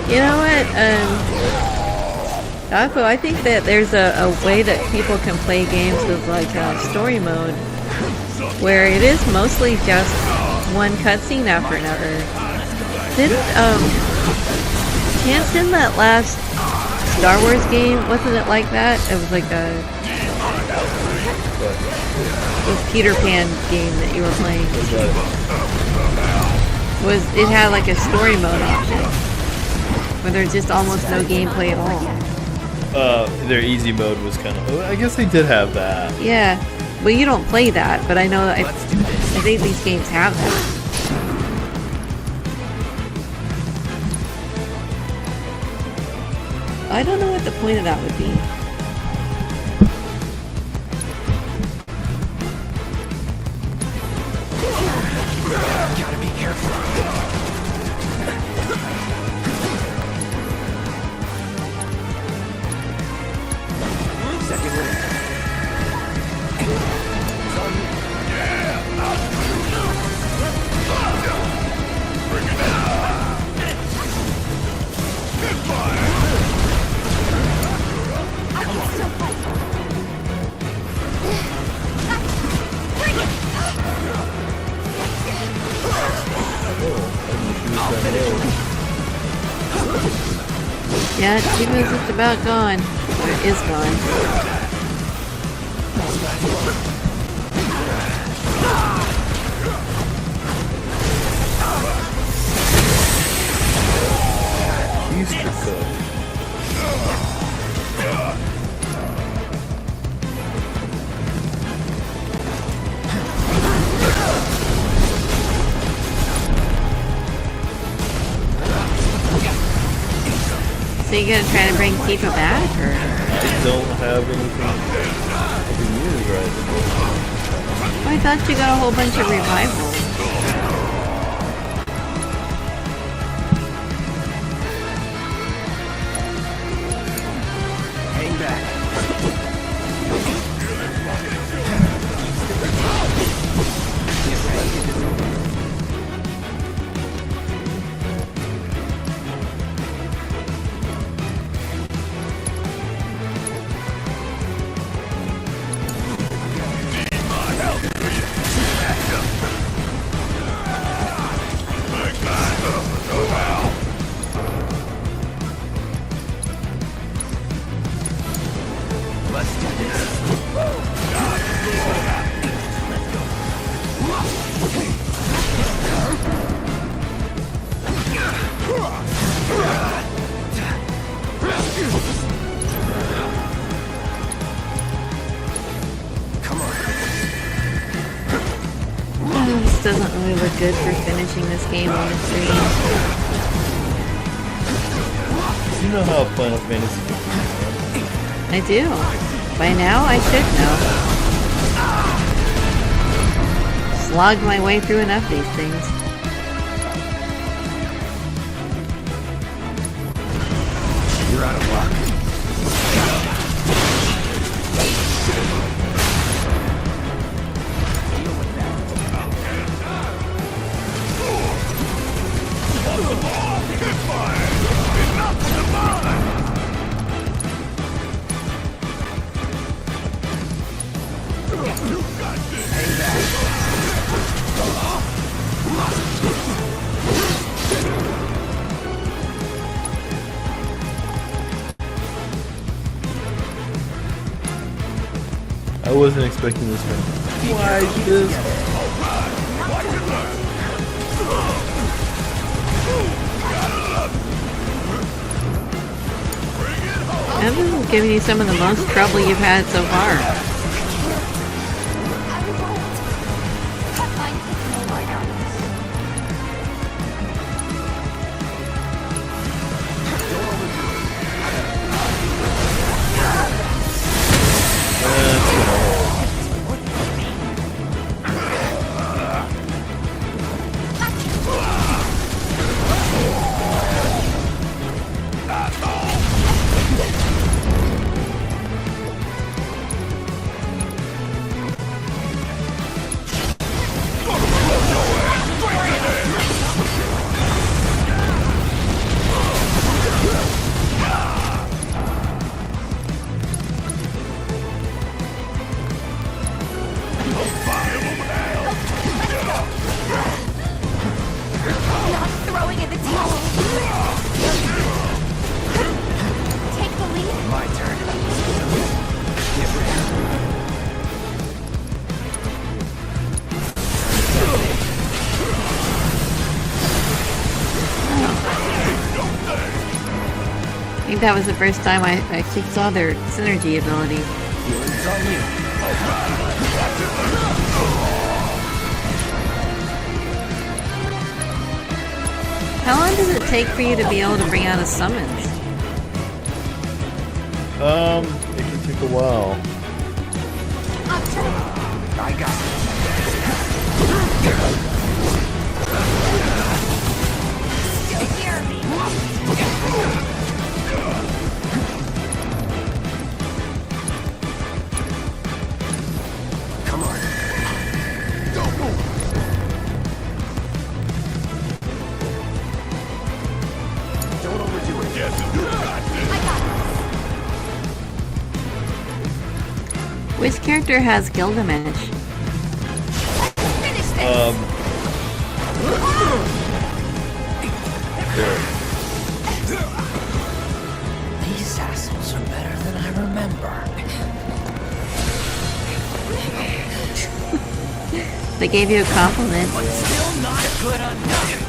Speaker 2: You know what, Dapo, I think that there's a way that people can play games with like story mode where it is mostly just one cutscene after another. Chance in that last Star Wars game, wasn't it like that? It was like this Peter Pan game that you were playing. It had like a story mode option where there's just almost no gameplay at all.
Speaker 1: Their easy mode was kind of... I guess they did have that.
Speaker 2: Yeah, well, you don't play that, but I know I think these games have that. I don't know what the point of that would be.
Speaker 4: Gotta be careful. Second win.
Speaker 5: Bring it down. Good fire.
Speaker 3: I can still fight. Bring it.
Speaker 2: Yeah, Tifa's just about gone. Or is gone.
Speaker 1: Easter code.
Speaker 2: So you gonna try to bring Tifa back, or?
Speaker 1: I don't have anything to use right now.
Speaker 2: Oh, I thought you got a whole bunch of revivals.
Speaker 4: Hang back. Let's do this. Come on.
Speaker 2: Oh, this doesn't really look good for finishing this game on the stream.
Speaker 1: You know how Final Fantasy 15
Speaker 2: I do. By now, I should know. Slogged my way through enough of these things.
Speaker 4: You're out of luck.
Speaker 1: wasn't expecting this one. Why this?
Speaker 2: That is giving you some of the most trouble you've had so far.
Speaker 3: Not throwing in the towel. Take the lead.
Speaker 4: My turn. Get ready.
Speaker 2: I think that was the first time I actually saw their synergy ability.
Speaker 4: Feelings on you.
Speaker 2: How long does it take for you to be able to bring out a summons?
Speaker 1: It can take a while.
Speaker 4: I got
Speaker 3: Still hear me.
Speaker 4: Come on. Don't move. Don't overdo it.
Speaker 5: Yes, you got this.
Speaker 3: I got
Speaker 2: Which character has Gilgamesh?
Speaker 3: this. Finish this.
Speaker 4: These assholes are better than I remember.
Speaker 2: They gave you a compliment.
Speaker 4: Still not good enough.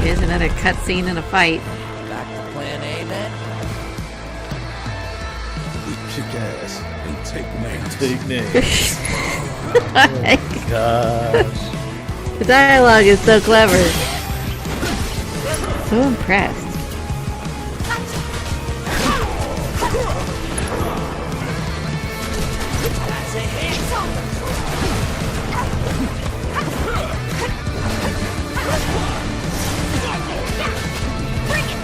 Speaker 2: Here's another cutscene in a fight.
Speaker 4: Back to plan A then?
Speaker 5: We kick ass and take names.
Speaker 1: Big name. Gosh.
Speaker 2: The dialogue is so clever. So impressed.
Speaker 4: That's a hit.
Speaker 3: It's over. Bring it.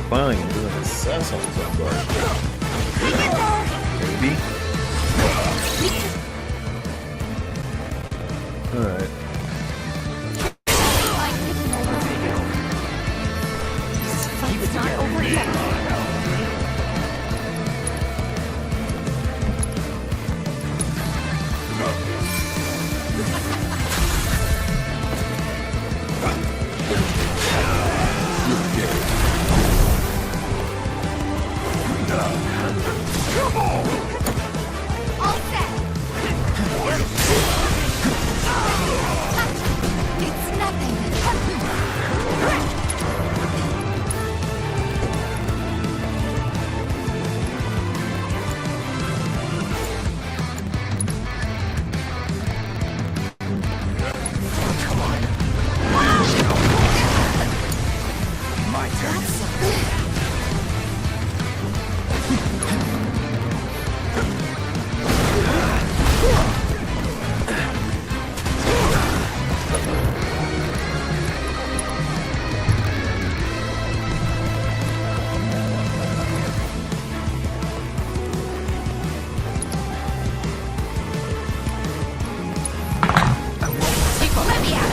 Speaker 1: Finally, I'm doing a success on some guard. Maybe. Alright.
Speaker 3: This fight's not over yet. All set. It's nothing.
Speaker 4: My turn.
Speaker 3: Let me out.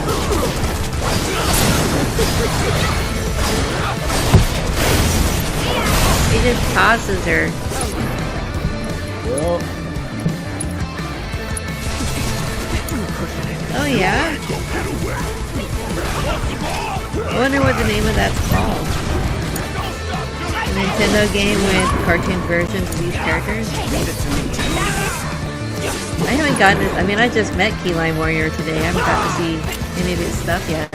Speaker 2: He just tosses her.
Speaker 1: Well,
Speaker 2: Oh yeah?
Speaker 5: Go get away.
Speaker 2: I wonder what the name of that's called. A Nintendo game with cartoon versions of these characters? I haven't gotten it. I mean, I just met Keyline Warrior today. I haven't got to see any of his stuff yet.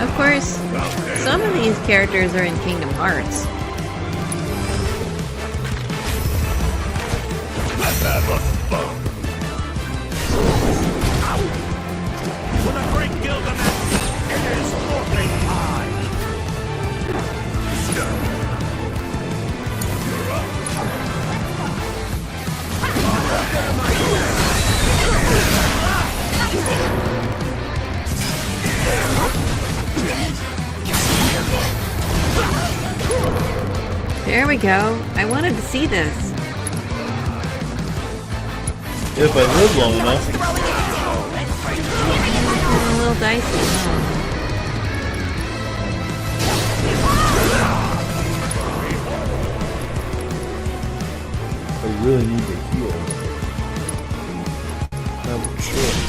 Speaker 2: Of course, some of these characters are in Kingdom Hearts.
Speaker 5: Let's have a fun. When I break Gilgamesh, it is forfeit time. You're up.
Speaker 2: There we go. I wanted to see this.
Speaker 1: If I live long enough.
Speaker 2: A little dicey.
Speaker 1: I really need to heal. Have a choice.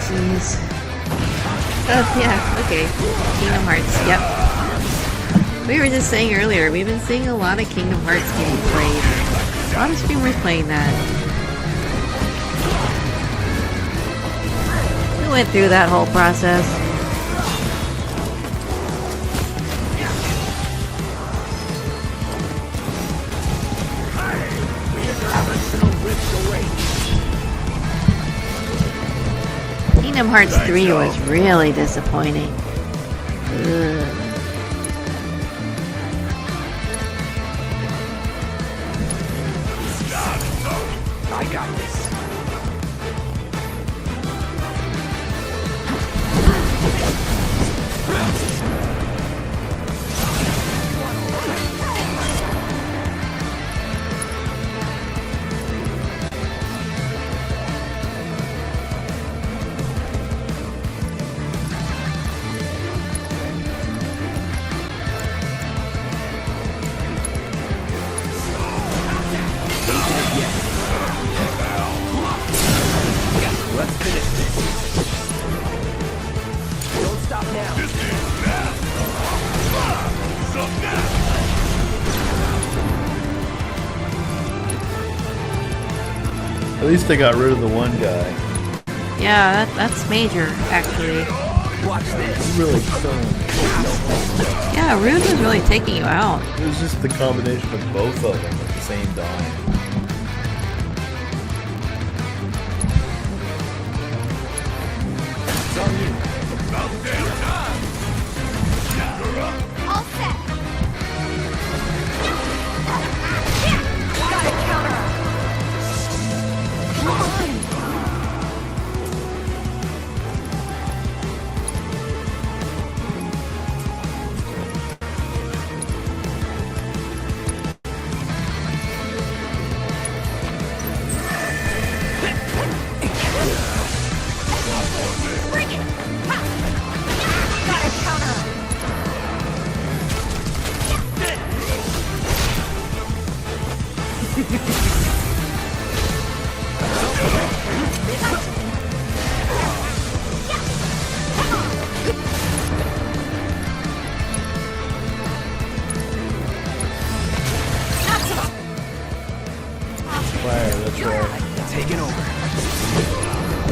Speaker 2: Jeez. Oh, yeah, okay. Kingdom Hearts, yep. We were just saying earlier, we've been seeing a lot of Kingdom Hearts getting played. A lot of streamers playing that. We went through that whole process. Kingdom Hearts 3 was really disappointing. Ugh.
Speaker 4: I got this. Let's finish this. Don't stop now.
Speaker 5: This is now. Stop now.
Speaker 1: At least they got rid of the one guy.
Speaker 2: Yeah, that's major, actually.
Speaker 4: Watch this.
Speaker 1: He really killed him.
Speaker 2: Yeah, Rude was really taking you out.
Speaker 1: It was just the combination of both of them at the same time.
Speaker 4: It's on you.
Speaker 5: About damn time. You're up.
Speaker 3: All set. Gotta counter. Come on.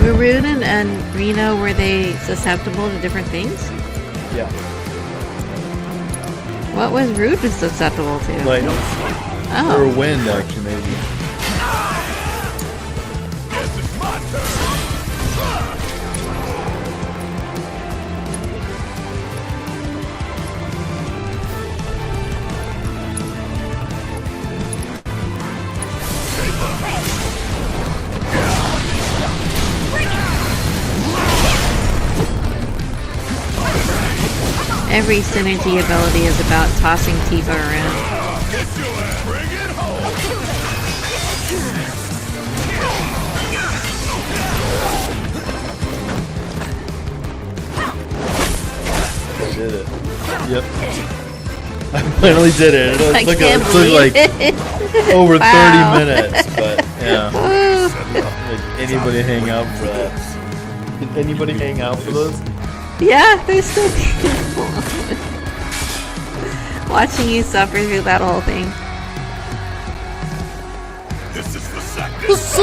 Speaker 2: Were Rune and Reno, were they susceptible to different things?
Speaker 1: Yeah.
Speaker 2: What was Rune susceptible to?
Speaker 1: Like, or
Speaker 2: Oh.
Speaker 1: wind, actually, maybe.
Speaker 5: Guess it's my turn.
Speaker 2: Every synergy ability is about tossing Tifa around.
Speaker 5: Bring it home.
Speaker 1: I did it. Yep. I finally did it.
Speaker 2: I
Speaker 1: It took
Speaker 2: can't
Speaker 1: like
Speaker 2: believe it.
Speaker 1: over
Speaker 2: Wow.
Speaker 1: 30 minutes, but yeah.
Speaker 2: Woo.
Speaker 1: Did anybody hang out for that? Did anybody hang out for those?
Speaker 2: Yeah, there's still people. Watching you suffer through that whole thing.
Speaker 5: This is the second. Let's see.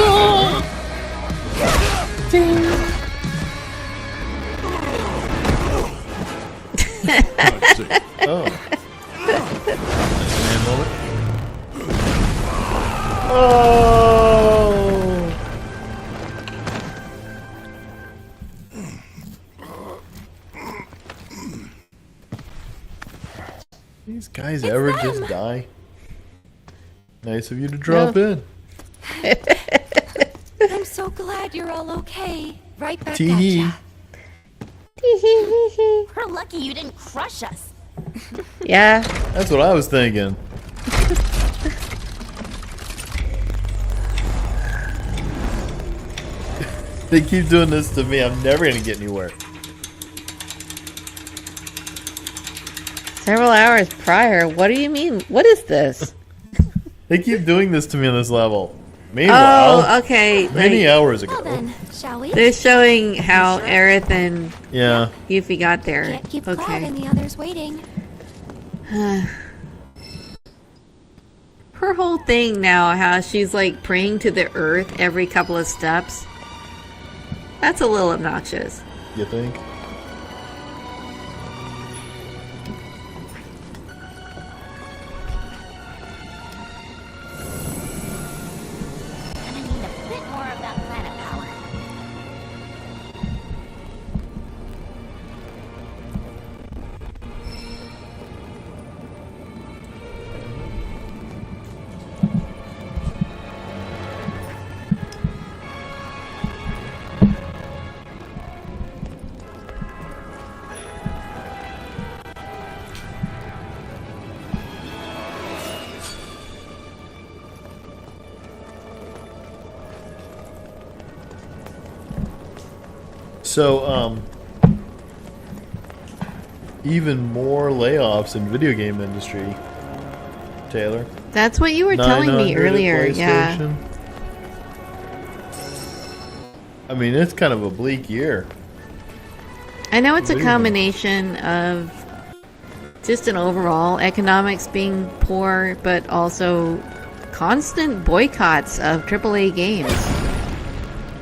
Speaker 1: Oh. Man moment. Oh. These guys ever just die? Nice of you to drop in.
Speaker 3: I'm so glad you're all okay. Right back
Speaker 1: Tee-hee.
Speaker 3: at ya. We're lucky you didn't crush us.
Speaker 2: Yeah.
Speaker 1: That's what I was thinking. They keep doing this to me. I'm never gonna get anywhere.
Speaker 2: Several hours prior. What do you mean? What is this?
Speaker 1: They keep doing this to me on this level. Meanwhile,
Speaker 2: Oh, okay.
Speaker 1: many
Speaker 2: like,
Speaker 1: hours
Speaker 3: Well
Speaker 1: ago.
Speaker 3: then, shall we?
Speaker 2: they're showing how Aerith and
Speaker 1: Yeah.
Speaker 2: Yuffie got there.
Speaker 3: Can't keep Cloud
Speaker 2: Okay.
Speaker 3: and the others waiting.
Speaker 2: Her whole thing now, how she's like praying to the earth every couple of steps. That's a little obnoxious.
Speaker 1: You think?
Speaker 3: Gonna need a bit more of that planet power.
Speaker 1: So, even more layoffs in video game industry. Taylor.
Speaker 2: That's what you were telling me
Speaker 1: 900 at
Speaker 2: earlier. Yeah.
Speaker 1: PlayStation. I mean, it's kind of a bleak year.
Speaker 2: I know it's a
Speaker 1: Really?
Speaker 2: combination of just an overall economics being poor, but also constant boycotts of AAA games.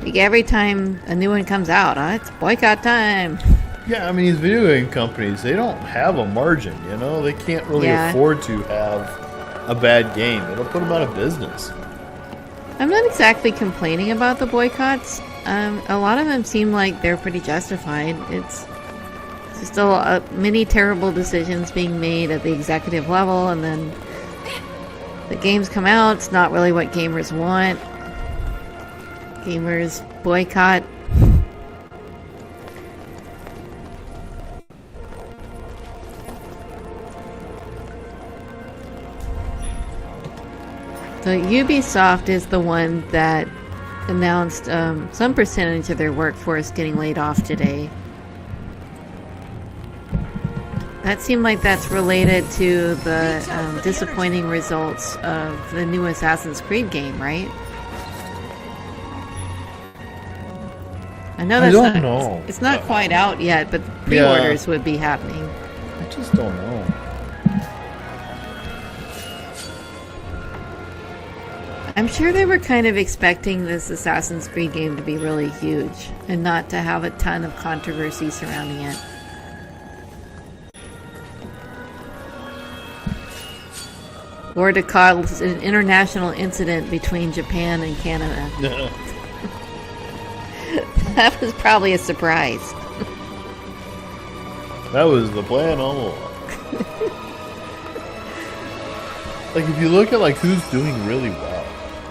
Speaker 2: Like every time a new one comes out, it's boycott time.
Speaker 1: Yeah, I mean, these video game companies, they don't have a margin, you know? They can't really
Speaker 2: Yeah.
Speaker 1: afford to have a bad game. It'll put them out of business.
Speaker 2: I'm not exactly complaining about the boycotts. A lot of them seem like they're pretty justified. It's just many terrible decisions being made at the executive level, and then the games come out. It's not really what gamers want. Gamers boycott. So Ubisoft is the one that announced some percentage of their workforce getting laid off today. That seemed like that's related to the disappointing results of the new Assassin's Creed game, right? I know that's
Speaker 1: don't
Speaker 2: not,
Speaker 1: know.
Speaker 2: It's not quite out yet, but pre-orders would be happening.
Speaker 1: I just don't know.
Speaker 2: I'm sure they were kind of expecting this Assassin's Creed game to be really huge and not to have a ton of controversy surrounding it. Or to cause an international incident between Japan and Canada. That was probably a surprise.
Speaker 1: That was the plan all along. Like, if you look at like who's doing really well,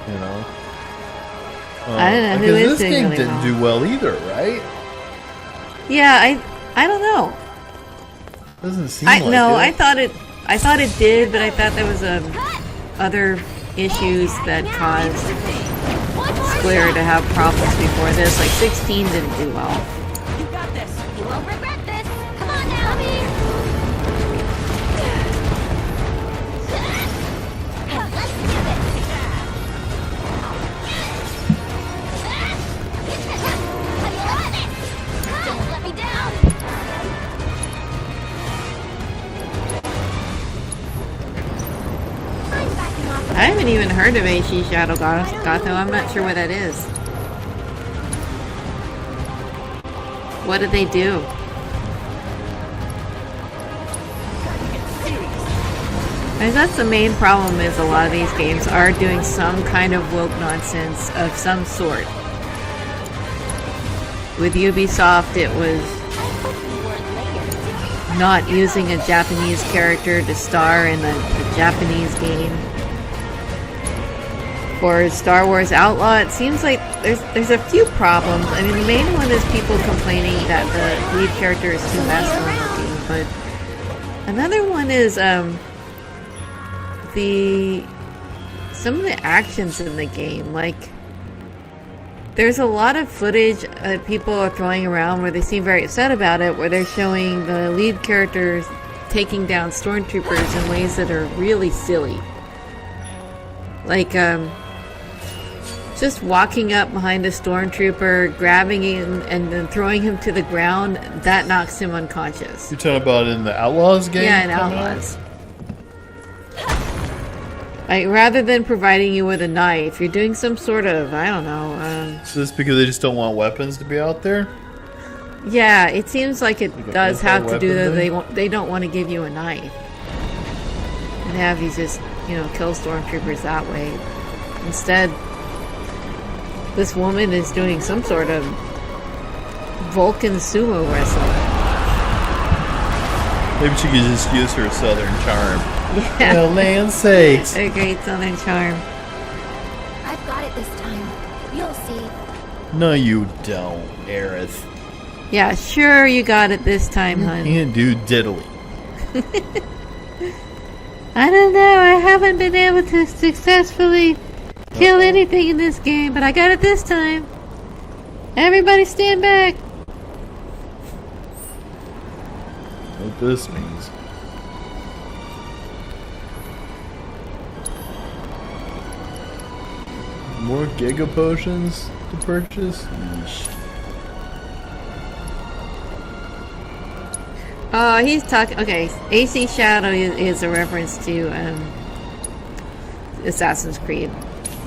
Speaker 1: you know.
Speaker 2: I don't know who is
Speaker 1: this
Speaker 2: doing
Speaker 1: game
Speaker 2: really
Speaker 1: didn't
Speaker 2: well.
Speaker 1: do well either, right?
Speaker 2: Yeah, I don't know.
Speaker 1: Doesn't seem like it.
Speaker 2: I thought it did, but I thought there was other issues that caused Square to have problems before this. Like 16 didn't do well.
Speaker 3: You got this. You won't regret this. Come on now, Let's do this. Don't let me down. I'm backing off.
Speaker 2: I haven't even heard of AC Shadow Gotho. I'm not sure what that is. What did they do? And that's the main problem, is a lot of these games are doing some kind of woke nonsense of some sort. With Ubisoft, it was not using a Japanese character to star in a Japanese game. For Star Wars Outlaw, it seems like there's a few problems. I mean, the main one is people complaining that the lead character is too masculine looking, but another one is some of the actions in the game. Like, there's a lot of footage that people are throwing around where they seem very upset about it, where they're showing the lead characters taking down stormtroopers in ways that are really silly. Like, just walking up behind a stormtrooper, grabbing him, and then throwing him to the ground, that knocks him unconscious.
Speaker 1: You're talking about in the Outlaws game?
Speaker 2: Yeah, in Outlaws. Like, rather than providing you with a knife, you're doing some sort of, I don't know.
Speaker 1: Is this because they just don't want weapons to be out there?
Speaker 2: Yeah, it seems like it
Speaker 1: Like
Speaker 2: does have to do that.
Speaker 1: anti-weapon
Speaker 2: They don't want to give you a knife and have you just, kill stormtroopers that way. Instead, this woman is doing some sort of Vulcan sumo wrestling.
Speaker 1: Maybe she could just use her southern charm.
Speaker 2: Yeah.
Speaker 1: Oh, land's sakes.
Speaker 2: A great southern charm.
Speaker 3: I've got it this time. You'll see.
Speaker 1: No, you don't, Aerith.
Speaker 2: Yeah, sure you got it this time,
Speaker 1: You
Speaker 2: hun.
Speaker 1: can't do diddly.
Speaker 2: I don't know, I haven't been able to successfully kill anything in this game, but I got it this time. Everybody stand back.
Speaker 1: What this means. More Giga Potions to purchase? Yeesh.
Speaker 2: Oh, he's talking. Okay, AC Shadow is a reference to Assassin's Creed.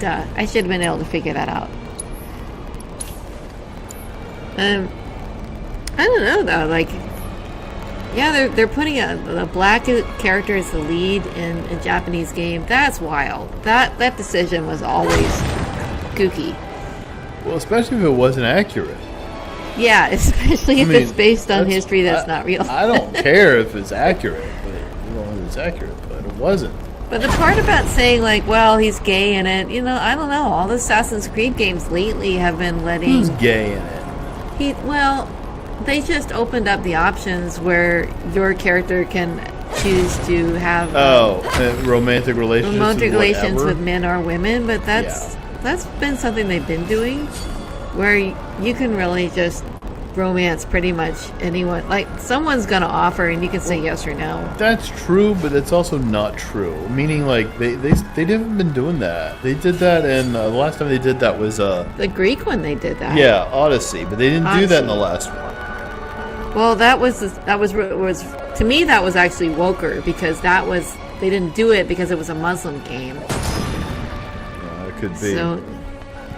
Speaker 2: Duh, I should have been able to figure that out. I don't know though. Like, yeah, they're putting a black character as the lead in a Japanese game. That's wild. That decision was always kooky.
Speaker 1: Well, especially if it wasn't accurate.
Speaker 2: Yeah, especially if it's based on history that's not real.
Speaker 1: I don't care if it's accurate, but it's accurate, but it wasn't.
Speaker 2: But the part about saying, like, well, he's gay in it, I don't know. All the Assassin's Creed games lately have been letting...
Speaker 1: Who's gay in it?
Speaker 2: They just opened up the options where your character can choose to have...
Speaker 1: romantic relations
Speaker 2: romantic
Speaker 1: with
Speaker 2: relations
Speaker 1: whatever.
Speaker 2: with men or women, but that's been something they've been doing, where you can really just romance pretty much anyone. Like, someone's gonna offer and you can say yes or no.
Speaker 1: That's true, but it's also not true. Meaning, like, they haven't been doing that. They did that, and the last time they did that was
Speaker 2: The Greek one, they did that.
Speaker 1: yeah, Odyssey, but they didn't do that in the last one.
Speaker 2: Well, that was to me, that was actually woker, because they didn't do it because it was a Muslim game.
Speaker 1: That It could be.
Speaker 2: So,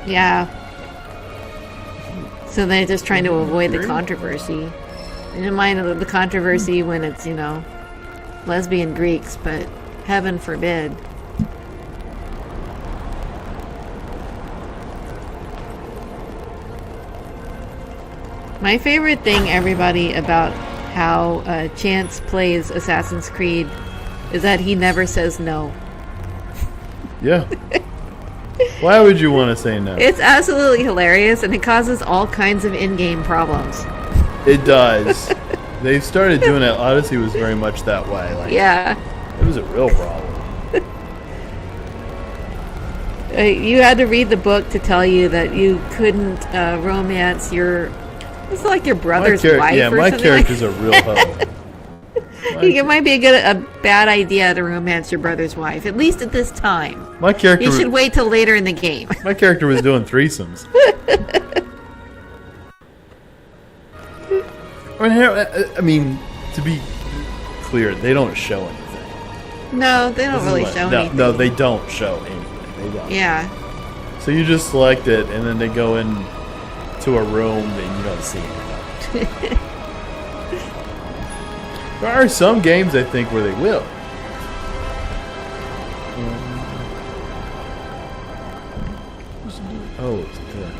Speaker 2: yeah. So they're just trying to avoid the controversy. I didn't mind the controversy when it's, lesbian Greeks, but heaven forbid. My favorite thing, everybody, about how Chance plays Assassin's Creed is that he never says no.
Speaker 1: Yeah. Why would you want to say no?
Speaker 2: It's absolutely hilarious, and it causes all kinds of in-game problems.
Speaker 1: It does. They started doing it. Odyssey was very much that way. Like,
Speaker 2: Yeah.
Speaker 1: it was a real problem.
Speaker 2: You had to read the book to tell you that you couldn't romance your... It's like your brother's wife or
Speaker 1: my
Speaker 2: something
Speaker 1: character's
Speaker 2: like
Speaker 1: a real hoe.
Speaker 2: It might be a bad idea to romance your brother's wife, at least at this time.
Speaker 1: My character.
Speaker 2: You should wait till later in the game.
Speaker 1: My character was doing threesomes. I mean, to be clear, they don't show anything.
Speaker 2: No, they don't really show anything.
Speaker 1: No, they don't show anything. They don't.
Speaker 2: Yeah.
Speaker 1: So you just select it, and then they go in to a room, and you don't see anything. There are some games, I think, where they will. Oh, it's there.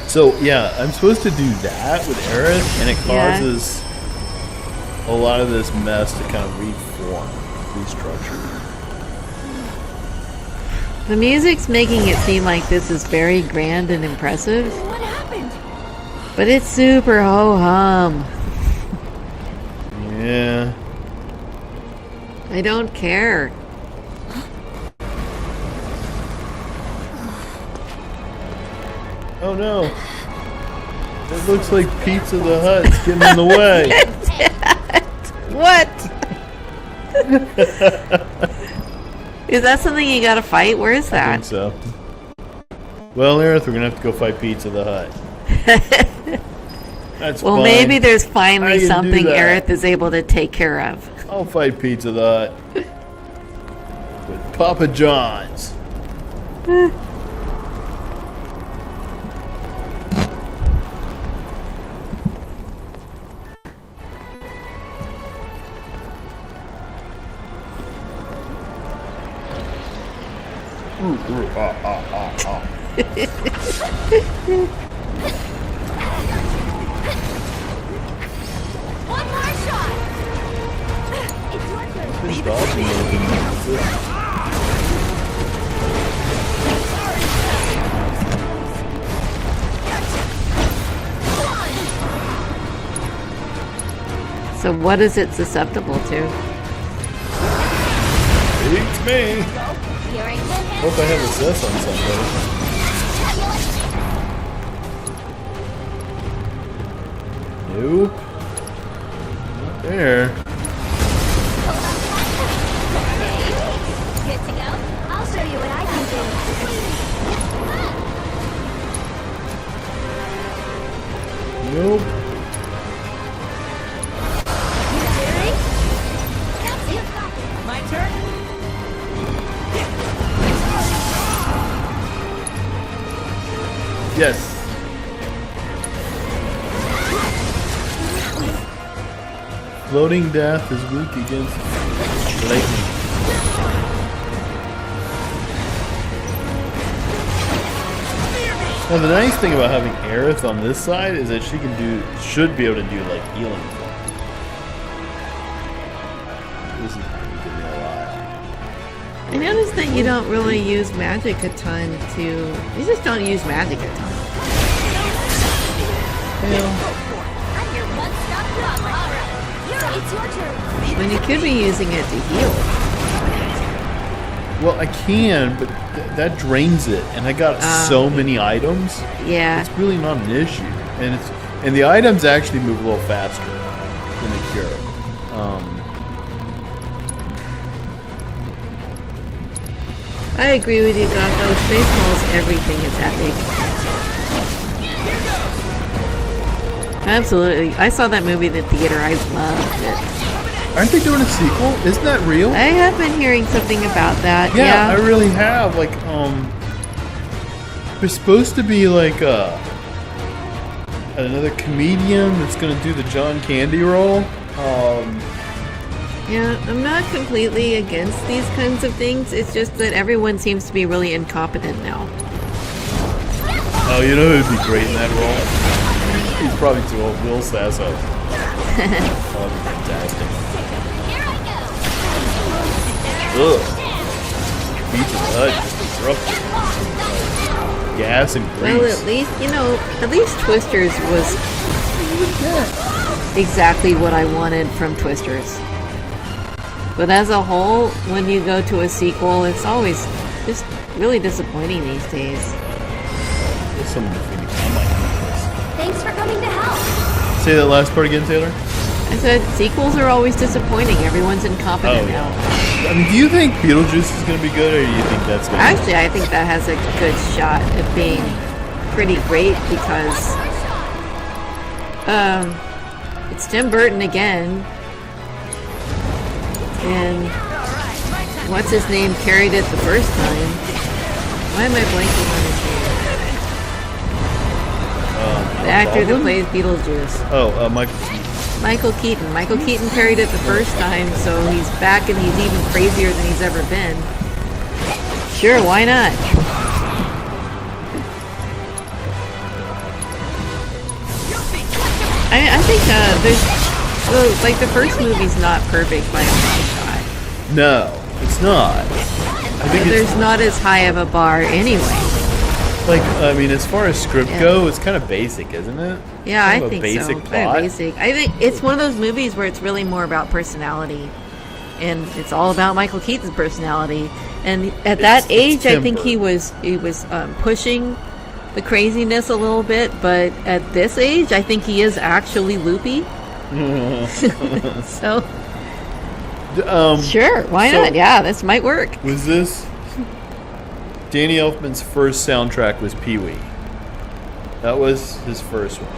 Speaker 1: So, yeah, I'm supposed to do that with Aerith, and it causes a lot of this mess to kind of reform, restructure.
Speaker 2: The music's making it seem like this is very grand and impressive.
Speaker 3: What happened?
Speaker 2: But it's super ho-hum.
Speaker 1: Yeah.
Speaker 2: I don't care.
Speaker 1: Oh no. It looks like Pizza the Hut's getting in the way.
Speaker 2: What? Is that something you gotta fight? Where is
Speaker 1: I
Speaker 2: that?
Speaker 1: think so. Well, Aerith, we're gonna have to go fight Pizza the Hut. That's
Speaker 2: Well,
Speaker 1: fine.
Speaker 2: maybe there's
Speaker 1: I
Speaker 2: finally
Speaker 1: can do
Speaker 2: something
Speaker 1: that.
Speaker 2: Aerith is able to take care of.
Speaker 1: I'll fight Pizza the Hut. With Papa John's.
Speaker 3: One more shot. It's your turn.
Speaker 1: Been dodging those.
Speaker 2: So what is it susceptible to?
Speaker 1: Beats me.
Speaker 3: You're in good hands.
Speaker 1: Hope I have assess on somebody. Nope. Not there.
Speaker 3: Good to go. I'll show you what I can do.
Speaker 1: Nope.
Speaker 3: My turn.
Speaker 1: Yes. Floating death is weak against lightning. Now the nice thing about having Aerith on this side is that she should be able to do like healing. This is giving me a lot.
Speaker 2: I noticed that you don't really use magic a ton You just don't use magic a ton.
Speaker 3: I'm your one-stop shop. All right. It's your turn.
Speaker 2: When you could be using it to heal.
Speaker 1: Well, I can, but that drains it, and I got so many items.
Speaker 2: Yeah.
Speaker 1: It's really not an issue, and the items actually move a little faster than the cure.
Speaker 2: I agree with you, Gakko. Spaceballs, everything is epic. Absolutely. I saw that movie in the theater. I loved it.
Speaker 1: Aren't they doing a sequel? Isn't that real?
Speaker 2: I have been hearing something about that.
Speaker 1: Yeah, I really have. Like, there's supposed to be like another comedian that's gonna do the John Candy role.
Speaker 2: Yeah, I'm not completely against these kinds of things. It's just that everyone seems to be really incompetent now.
Speaker 1: Oh, you know who'd be great in that role? He's probably too old. Will Sasso. That'd be fantastic. Ugh. Pizza Hut just disrupted. Gas and grease.
Speaker 2: Well, at least Twisters was exactly what I wanted from Twisters. But as a whole, when you go to a sequel, it's always just really disappointing these days.
Speaker 1: There's someone defeating. I might do this.
Speaker 3: Thanks for coming to help.
Speaker 1: Say that last part again, Taylor.
Speaker 2: I said sequels are always disappointing. Everyone's incompetent now.
Speaker 1: I mean, do you think Beetlejuice is going to be good, or do you think that's going to
Speaker 2: Actually, I think that has a good shot at being pretty great because it's Tim Burton again. And what's his name carried it the first time. Why am I blanking on his name? The actor that plays Beetlejuice.
Speaker 1: Oh, Michael Keaton.
Speaker 2: Michael Keaton. Michael Keaton carried it the first time, so he's back and he's even crazier than he's ever been. Sure, why not? I think there's like the first movie's not perfect by a long shot.
Speaker 1: No, it's not. I think
Speaker 2: there's not as high of a bar anyway.
Speaker 1: Like, I mean, as far as script go, it's kind of basic, isn't it?
Speaker 2: Yeah,
Speaker 1: kind
Speaker 2: I
Speaker 1: of
Speaker 2: think
Speaker 1: a basic
Speaker 2: so.
Speaker 1: plot.
Speaker 2: Basic. I think it's one of those movies where it's really more about personality, and it's all about Michael Keaton's personality. And at that age, I think he was pushing the craziness a little bit. But at this age, I think he is actually loopy. So, sure, why not? Yeah, this might work.
Speaker 1: Was this Danny Elfman's first soundtrack? Was Pee-wee? That was his first one.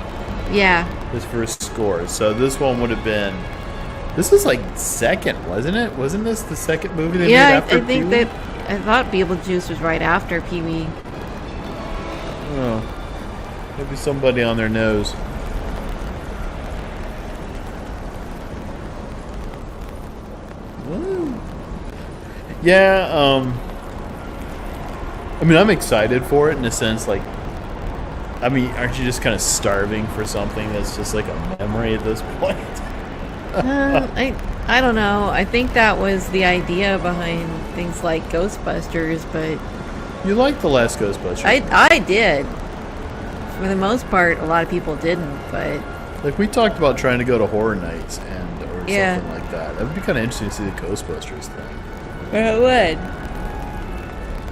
Speaker 2: Yeah.
Speaker 1: His first score. So this one would have been. This was like second, wasn't it? Wasn't this the second movie they made after
Speaker 2: I think
Speaker 1: Pee-wee?
Speaker 2: that I thought Beetlejuice was right after Pee-wee.
Speaker 1: Oh, maybe somebody on their nose. Woo. Yeah. I mean, I'm excited for it in a sense. Like, I mean, aren't you just kind of starving for something that's just like a memory at this point?
Speaker 2: I don't know. I think that was the idea behind things like Ghostbusters, but
Speaker 1: You liked the last Ghostbusters?
Speaker 2: I did. For the most part, a lot of people didn't, but
Speaker 1: like we talked about trying to go to horror nights or
Speaker 2: Yeah.
Speaker 1: something like that. That would be kind of interesting to see the Ghostbusters thing.
Speaker 2: it would.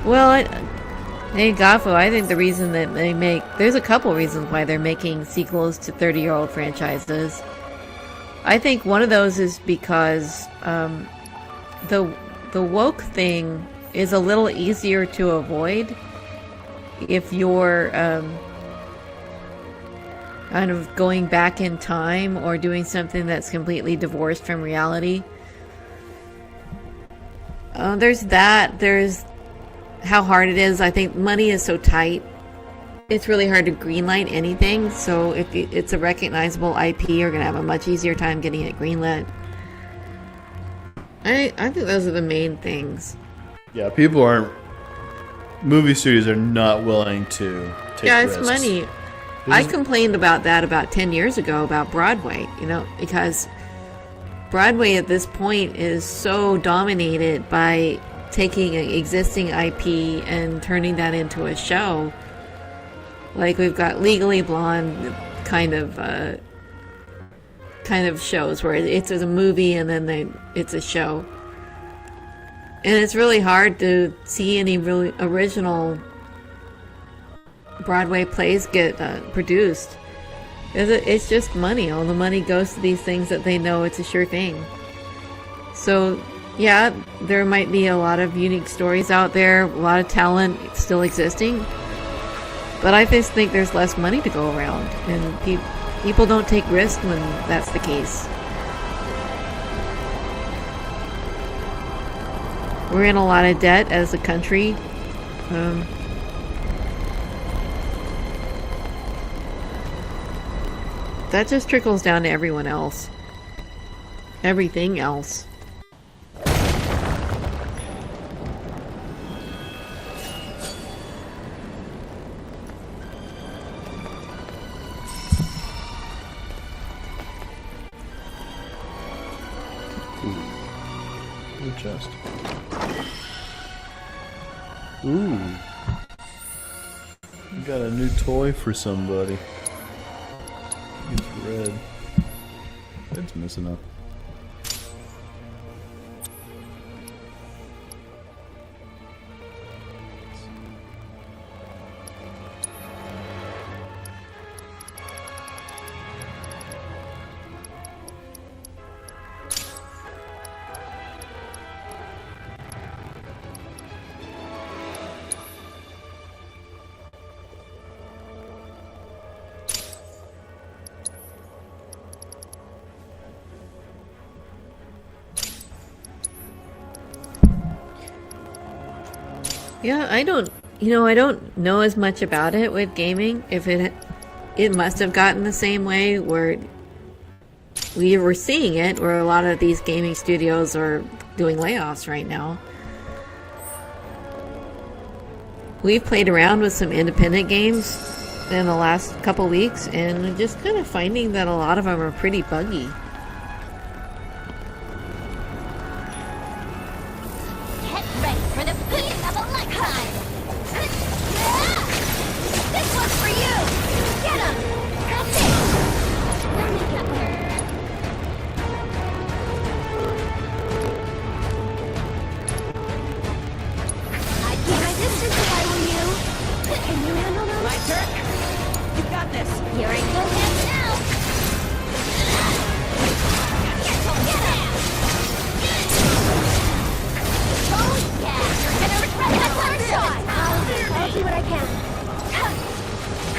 Speaker 2: Well, hey Gaffo, I think the reason that there's a couple reasons why they're making sequels to 30-year-old franchises. I think one of those is because the woke thing is a little easier to avoid if you're kind of going back in time or doing something that's completely divorced from reality. There's that. There's how hard it is. I think money is so tight. It's really hard to greenlight anything. So if it's a recognizable IP, you're going to have a much easier time getting it greenlit. I think those are the main things.
Speaker 1: Yeah, movie studios are not willing to take risks.
Speaker 2: It's money. I complained about that about 10 years ago about Broadway, because Broadway at this point is so dominated by taking an existing IP and turning that into a show. Like we've got Legally Blonde kind of shows where it's a movie and then it's a show. And it's really hard to see any really original Broadway plays get produced. It's just money. All the money goes to these things that they know it's a sure thing. So Yeah, there might be a lot of unique stories out there, a lot of talent still existing. But I just think there's less money to go around, and people don't take risks when that's the case. We're in a lot of debt as a country. That just trickles down to everyone else. Everything else.
Speaker 1: Good chest. Ooh. We got a new toy for somebody. It's red. It's missing up.
Speaker 2: Yeah, I don't know as much about it with gaming. If it must have gotten the same way where we were seeing it, where a lot of these gaming studios are doing layoffs right now. We've played around with some independent games in the last couple weeks, and just kind of finding that a lot of them are pretty buggy.
Speaker 3: Get ready for the feast of a lifetime! This one's for you! Get him! That's it! Let me get there. I'd keep my distance if I were you. Can you handle those?
Speaker 4: My turn. You got this.
Speaker 3: You're in good hands now! Get out! Oh yeah! You're gonna regret that first shot! I'll do what I can.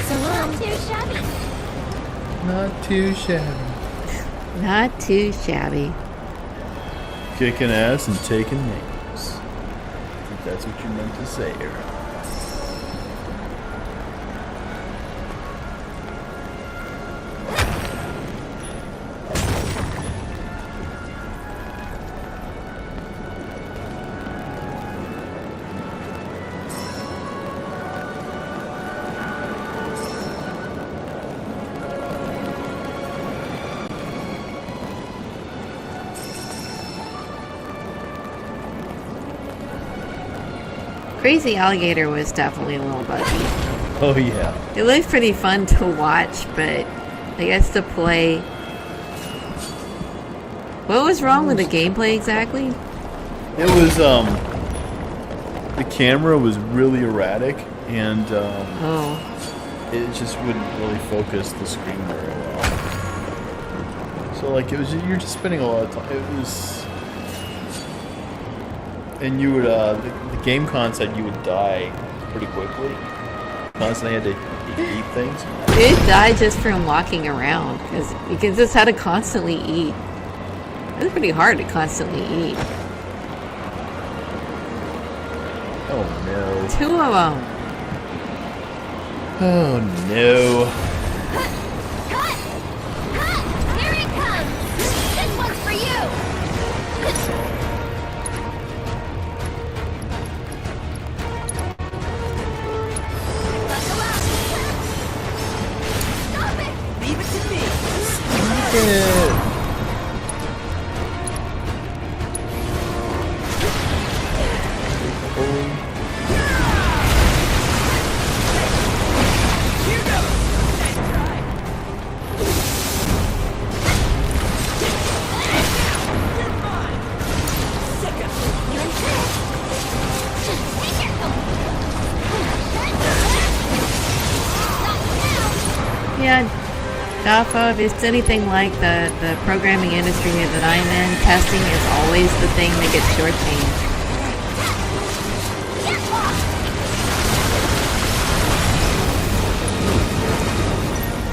Speaker 3: So not too shabby.
Speaker 1: Not too shabby.
Speaker 2: Not too shabby.
Speaker 1: Kicking ass and taking names. I think that's what you meant to say, Aerith.
Speaker 2: Crazy Alligator was definitely a little buggy.
Speaker 1: Oh yeah.
Speaker 2: It looked pretty fun to watch, but I guess to play... What was wrong with the gameplay exactly?
Speaker 1: It was the camera was really erratic, and
Speaker 2: Oh.
Speaker 1: it just wouldn't really focus the screen very well. So like it was, you're just spending a lot of time. It was, and you would the game concept, you would die pretty quickly. Constantly had to eat things.
Speaker 2: It died just from walking around, because you just had to constantly eat. It was pretty hard to constantly eat.
Speaker 1: Oh no.
Speaker 2: 2 of them.
Speaker 1: Oh no.
Speaker 3: Cut! Cut! Here it comes! This one's for you! Buckle up! Stop it!
Speaker 4: Leave it to me. Here goes. Nice try. You're mine. Sick of it.
Speaker 3: You insist? Take your Not now!
Speaker 2: Yeah, Alpha, if it's anything like the programming industry that I'm in, testing is always the thing that gets shortchanged.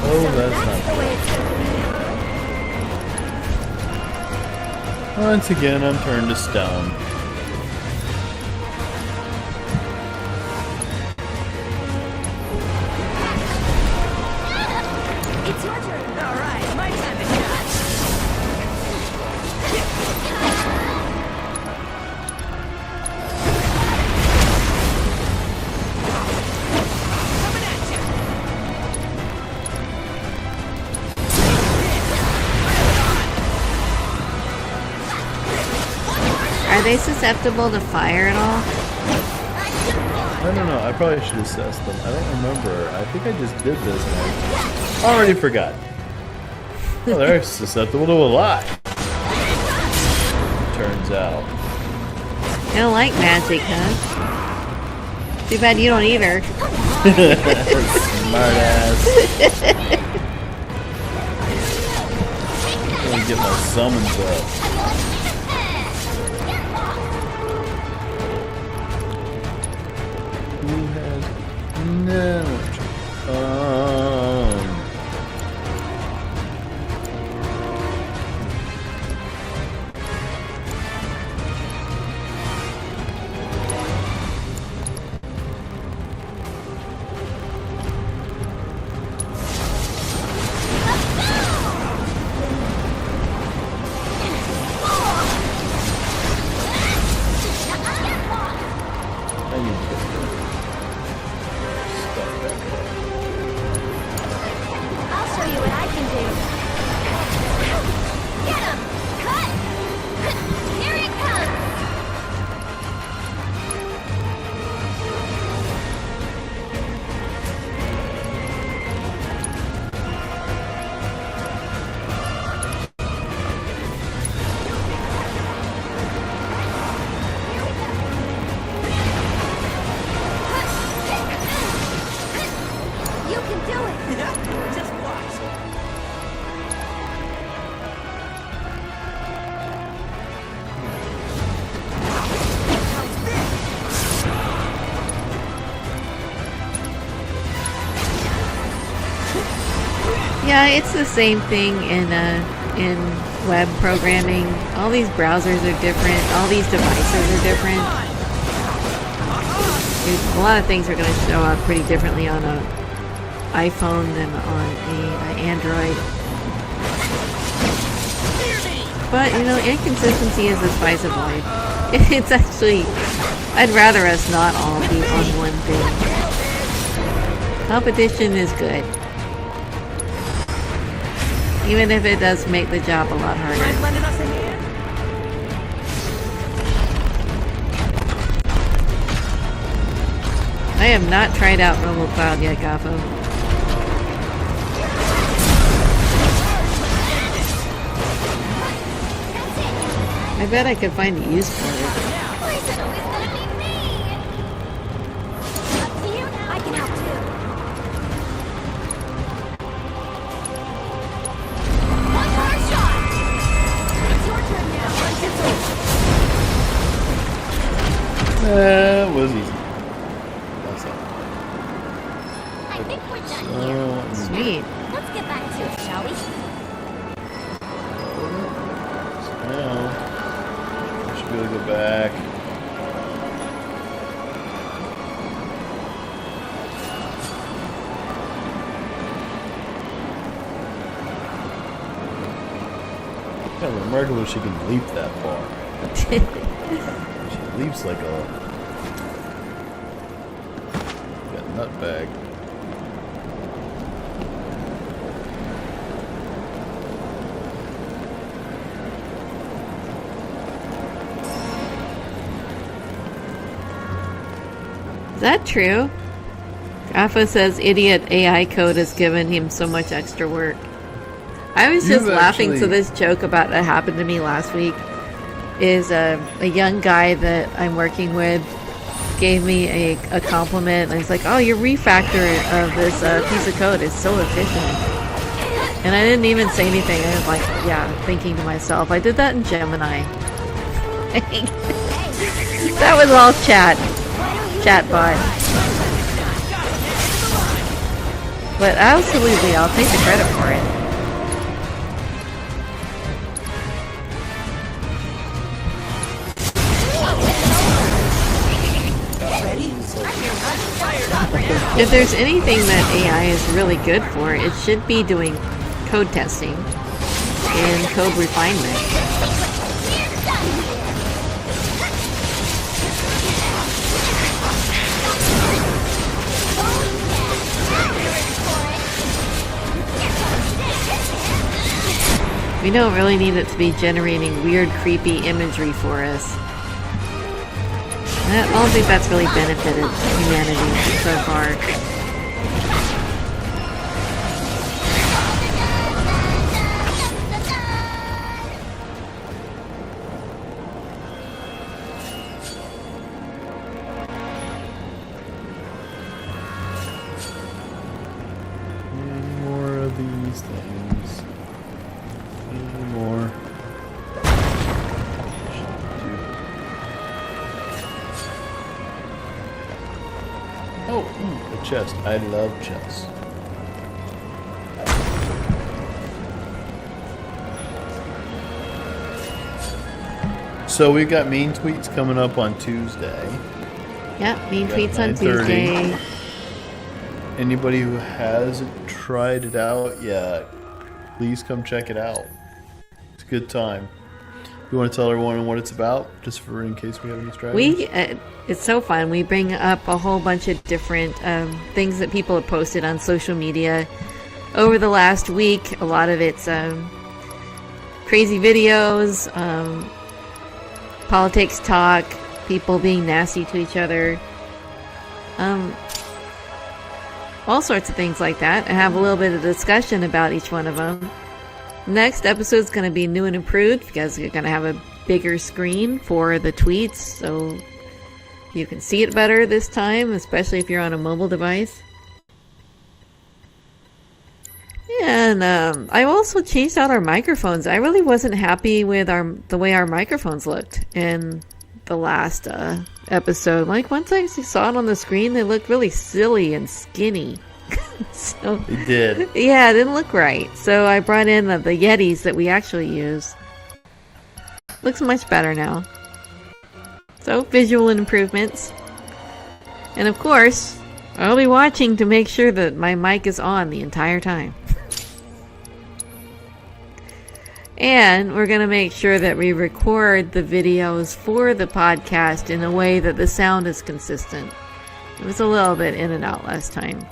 Speaker 1: Oh, that's not good. Once again, I'm turned to stone.
Speaker 3: It's your turn. All right, my time to shine. Coming at you.
Speaker 2: Are they susceptible to fire at all?
Speaker 1: I don't know. I probably should assess them. I don't remember. I think I just did this and I already forgot. Oh, they're susceptible to a lot. Turns out.
Speaker 2: You don't like magic, huh? Too bad you don't either.
Speaker 1: Smart ass. I'm gonna get my summons up. Who has no
Speaker 3: I'll show you what I can do. Get him! Cut! Here it comes! You can do it!
Speaker 4: Just watch.
Speaker 2: Yeah, it's the same thing in web programming. All these browsers are different. All these devices are different. A lot of things are going to show up pretty differently on a iPhone than on a Android. But you know, inconsistency is the spice of life. It's actually, I'd rather us not all be on one thing. Competition is good. Even if it does make the job a lot harder.
Speaker 4: Lending us a hand?
Speaker 2: I have not tried out Rumble Cloud yet, Gafo. I bet I could find a use for it.
Speaker 3: Why is it always gonna be me? Up to you, I can help too. One more shot! It's your turn now.
Speaker 1: That was easy. That's all.
Speaker 3: I think we're done here.
Speaker 2: Sweet.
Speaker 3: Let's get back to it, shall we?
Speaker 1: Now, I should be able to go back. Kind of remarkable she can leap that far. She leaps like a nutbag.
Speaker 2: Is that true? Gafo says idiot AI code has given him so much extra work. I was just
Speaker 1: You've
Speaker 2: laughing to
Speaker 1: actually-
Speaker 2: this joke about that happened to me last week. Is a young guy that I'm working with gave me a compliment and he's like, oh, your refactor of this piece of code is so efficient. And I didn't even say anything. I was like, yeah, thinking to myself. I did that in Gemini. That was all chat. Chat bot. But absolutely, I'll take the credit for it. If there's anything that AI is really good for, it should be doing code testing and code refinement. We don't really need it to be generating weird, creepy imagery for us. I don't think that's really benefited humanity so far.
Speaker 1: Any more of these things? Any more? Oh, a chest. I love chests. So we've got mean tweets coming up on Tuesday.
Speaker 2: Yep, mean
Speaker 1: Got
Speaker 2: tweets on
Speaker 1: 9:30.
Speaker 2: Tuesday.
Speaker 1: Anybody who hasn't tried it out yet, please come check it out. It's a good time. You want to tell everyone what it's about, just for in case we have any strategies?
Speaker 2: It's so fun. We bring up a whole bunch of different things that people have posted on social media over the last week. A lot of it's crazy videos, politics talk, people being nasty to each other, all sorts of things like that. I have a little bit of discussion about each one of them. Next episode is going to be new and improved because you're going to have a bigger screen for the tweets, so you can see it better this time, especially if you're on a mobile device. And I also changed out our microphones. I really wasn't happy with the way our microphones looked in the last episode. Like, once I saw it on the screen, they looked really silly and skinny. So,
Speaker 1: It did.
Speaker 2: yeah, it didn't look right. So I brought in the Yetis that we actually use. Looks much better now. So, visual improvements. And of course, I'll be watching to make sure that my mic is on the entire time. And we're going to make sure that we record the videos for the podcast in a way that the sound is consistent. It was a little bit in and out last time.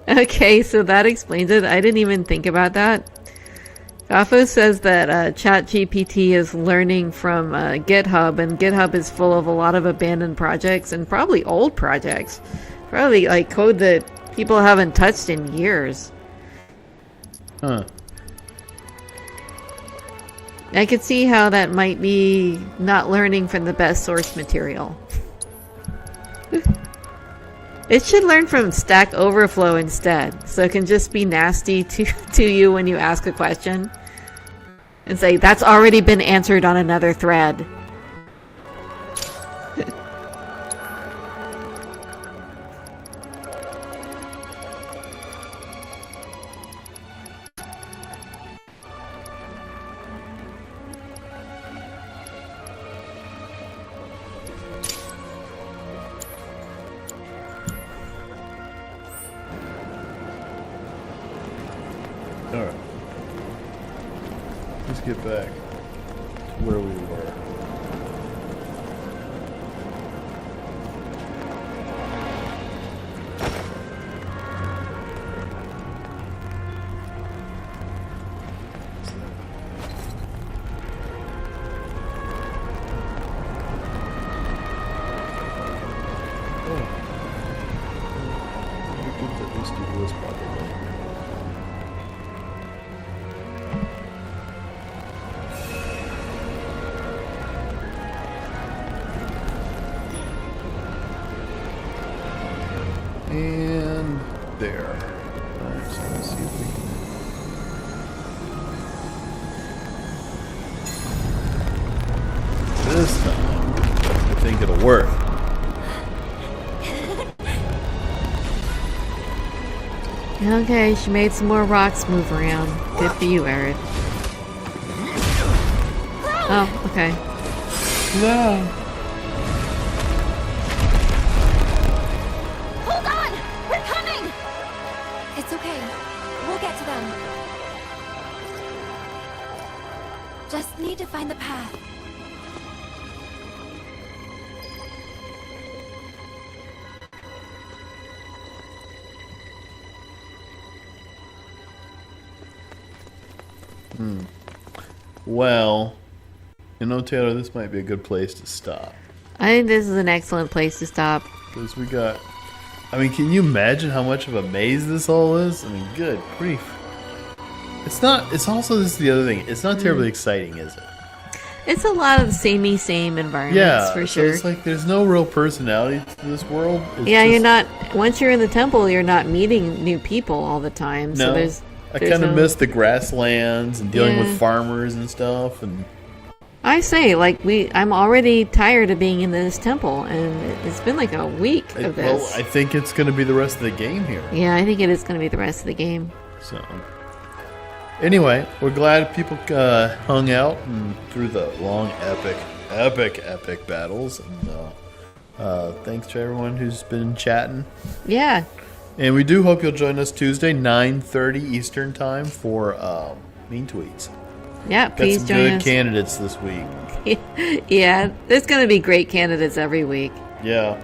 Speaker 2: Okay, so that explains it. I didn't even think about that. Gafo says that ChatGPT is learning from GitHub, and GitHub is full of a lot of abandoned projects and probably old projects. Probably like code that people haven't touched in years.
Speaker 1: Huh.
Speaker 2: I could see how that might be not learning from the best source material. It should learn from Stack Overflow instead, so it can just be nasty to you when you ask a question. And say, that's already been answered on another thread.
Speaker 1: Alright. Let's get back to where we were. We could at least do this probably. this time. I think it'll work.
Speaker 2: Okay, she made some more rocks move around. Good for you, Aerith. Oh, okay.
Speaker 1: No.
Speaker 3: Hold on! We're coming! It's okay. We'll get to them. Just need to find the path.
Speaker 1: Well, you know, Taylor, this might be a good place to stop.
Speaker 2: I think this is an excellent place to stop.
Speaker 1: Because we got... I mean, can you imagine how much of a maze this all is? I mean, good grief. It's not... It's also, this is the other thing. It's not terribly exciting, is it?
Speaker 2: It's a lot of the same environments,
Speaker 1: Yeah,
Speaker 2: for
Speaker 1: so
Speaker 2: sure.
Speaker 1: it's like there's no real personality to this world. It's
Speaker 2: Yeah,
Speaker 1: just,
Speaker 2: you're not... Once you're in the temple, you're not meeting new people all the time. So
Speaker 1: No.
Speaker 2: there's
Speaker 1: I kind of
Speaker 2: no-
Speaker 1: miss the grasslands and dealing
Speaker 2: Yeah.
Speaker 1: with farmers and stuff. And
Speaker 2: I say, like, I'm already tired of being in this temple, and it's been like a week of
Speaker 1: well,
Speaker 2: this.
Speaker 1: I think it's going to be the rest of the game here.
Speaker 2: Yeah, I think it is going to be the rest of the game.
Speaker 1: So, anyway, we're glad people hung out and through the long, epic battles. And thanks to everyone who's been chatting.
Speaker 2: Yeah.
Speaker 1: And we do hope you'll join us Tuesday, 9:30 Eastern Time for Mean Tweets.
Speaker 2: Yeah,
Speaker 1: Got
Speaker 2: please
Speaker 1: some
Speaker 2: join
Speaker 1: good
Speaker 2: us.
Speaker 1: candidates this week.
Speaker 2: Yeah, there's going to be great candidates every week.
Speaker 1: Yeah.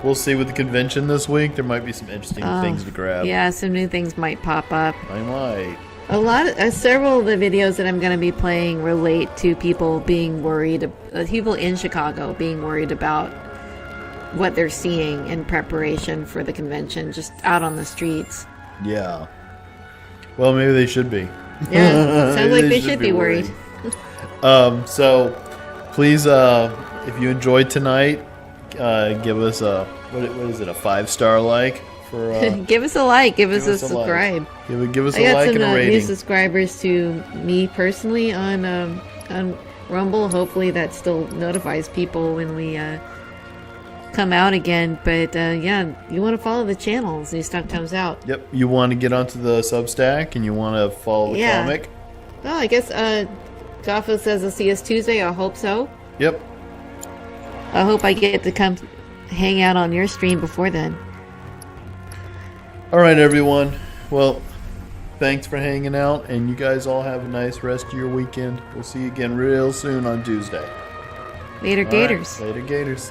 Speaker 1: We'll see with the convention this week. There might be some interesting things to grab.
Speaker 2: Yeah, some new things might pop up.
Speaker 1: I might.
Speaker 2: Several of the videos that I'm going to be playing relate to people being worried, people in Chicago being worried about what they're seeing in preparation for the convention, just out on the streets.
Speaker 1: Yeah. Well, maybe they should be.
Speaker 2: Yeah, sounds like
Speaker 1: Maybe
Speaker 2: they should be worried.
Speaker 1: So, please, if you enjoyed tonight, give us a what is it? A 5-star like for.
Speaker 2: Give us a like. Give us a
Speaker 1: like.
Speaker 2: subscribe.
Speaker 1: Give us
Speaker 2: I
Speaker 1: a
Speaker 2: got
Speaker 1: like
Speaker 2: some
Speaker 1: and a
Speaker 2: new
Speaker 1: rating.
Speaker 2: subscribers to me personally on Rumble. Hopefully that still notifies people when we come out again. But yeah, you want to follow the channel as new stuff comes out.
Speaker 1: Yep. You want to get onto the Substack and you want to follow the
Speaker 2: Yeah.
Speaker 1: comic.
Speaker 2: Oh, I guess Goffo says he'll see us Tuesday. I hope so.
Speaker 1: Yep.
Speaker 2: I hope I get to come hang out on your stream before then.
Speaker 1: All right, everyone. Well, thanks for hanging out, and you guys all have a nice rest of your weekend. We'll see you again real soon on Tuesday.
Speaker 2: Later,
Speaker 1: All right.
Speaker 2: Gators.
Speaker 1: Later, Gators.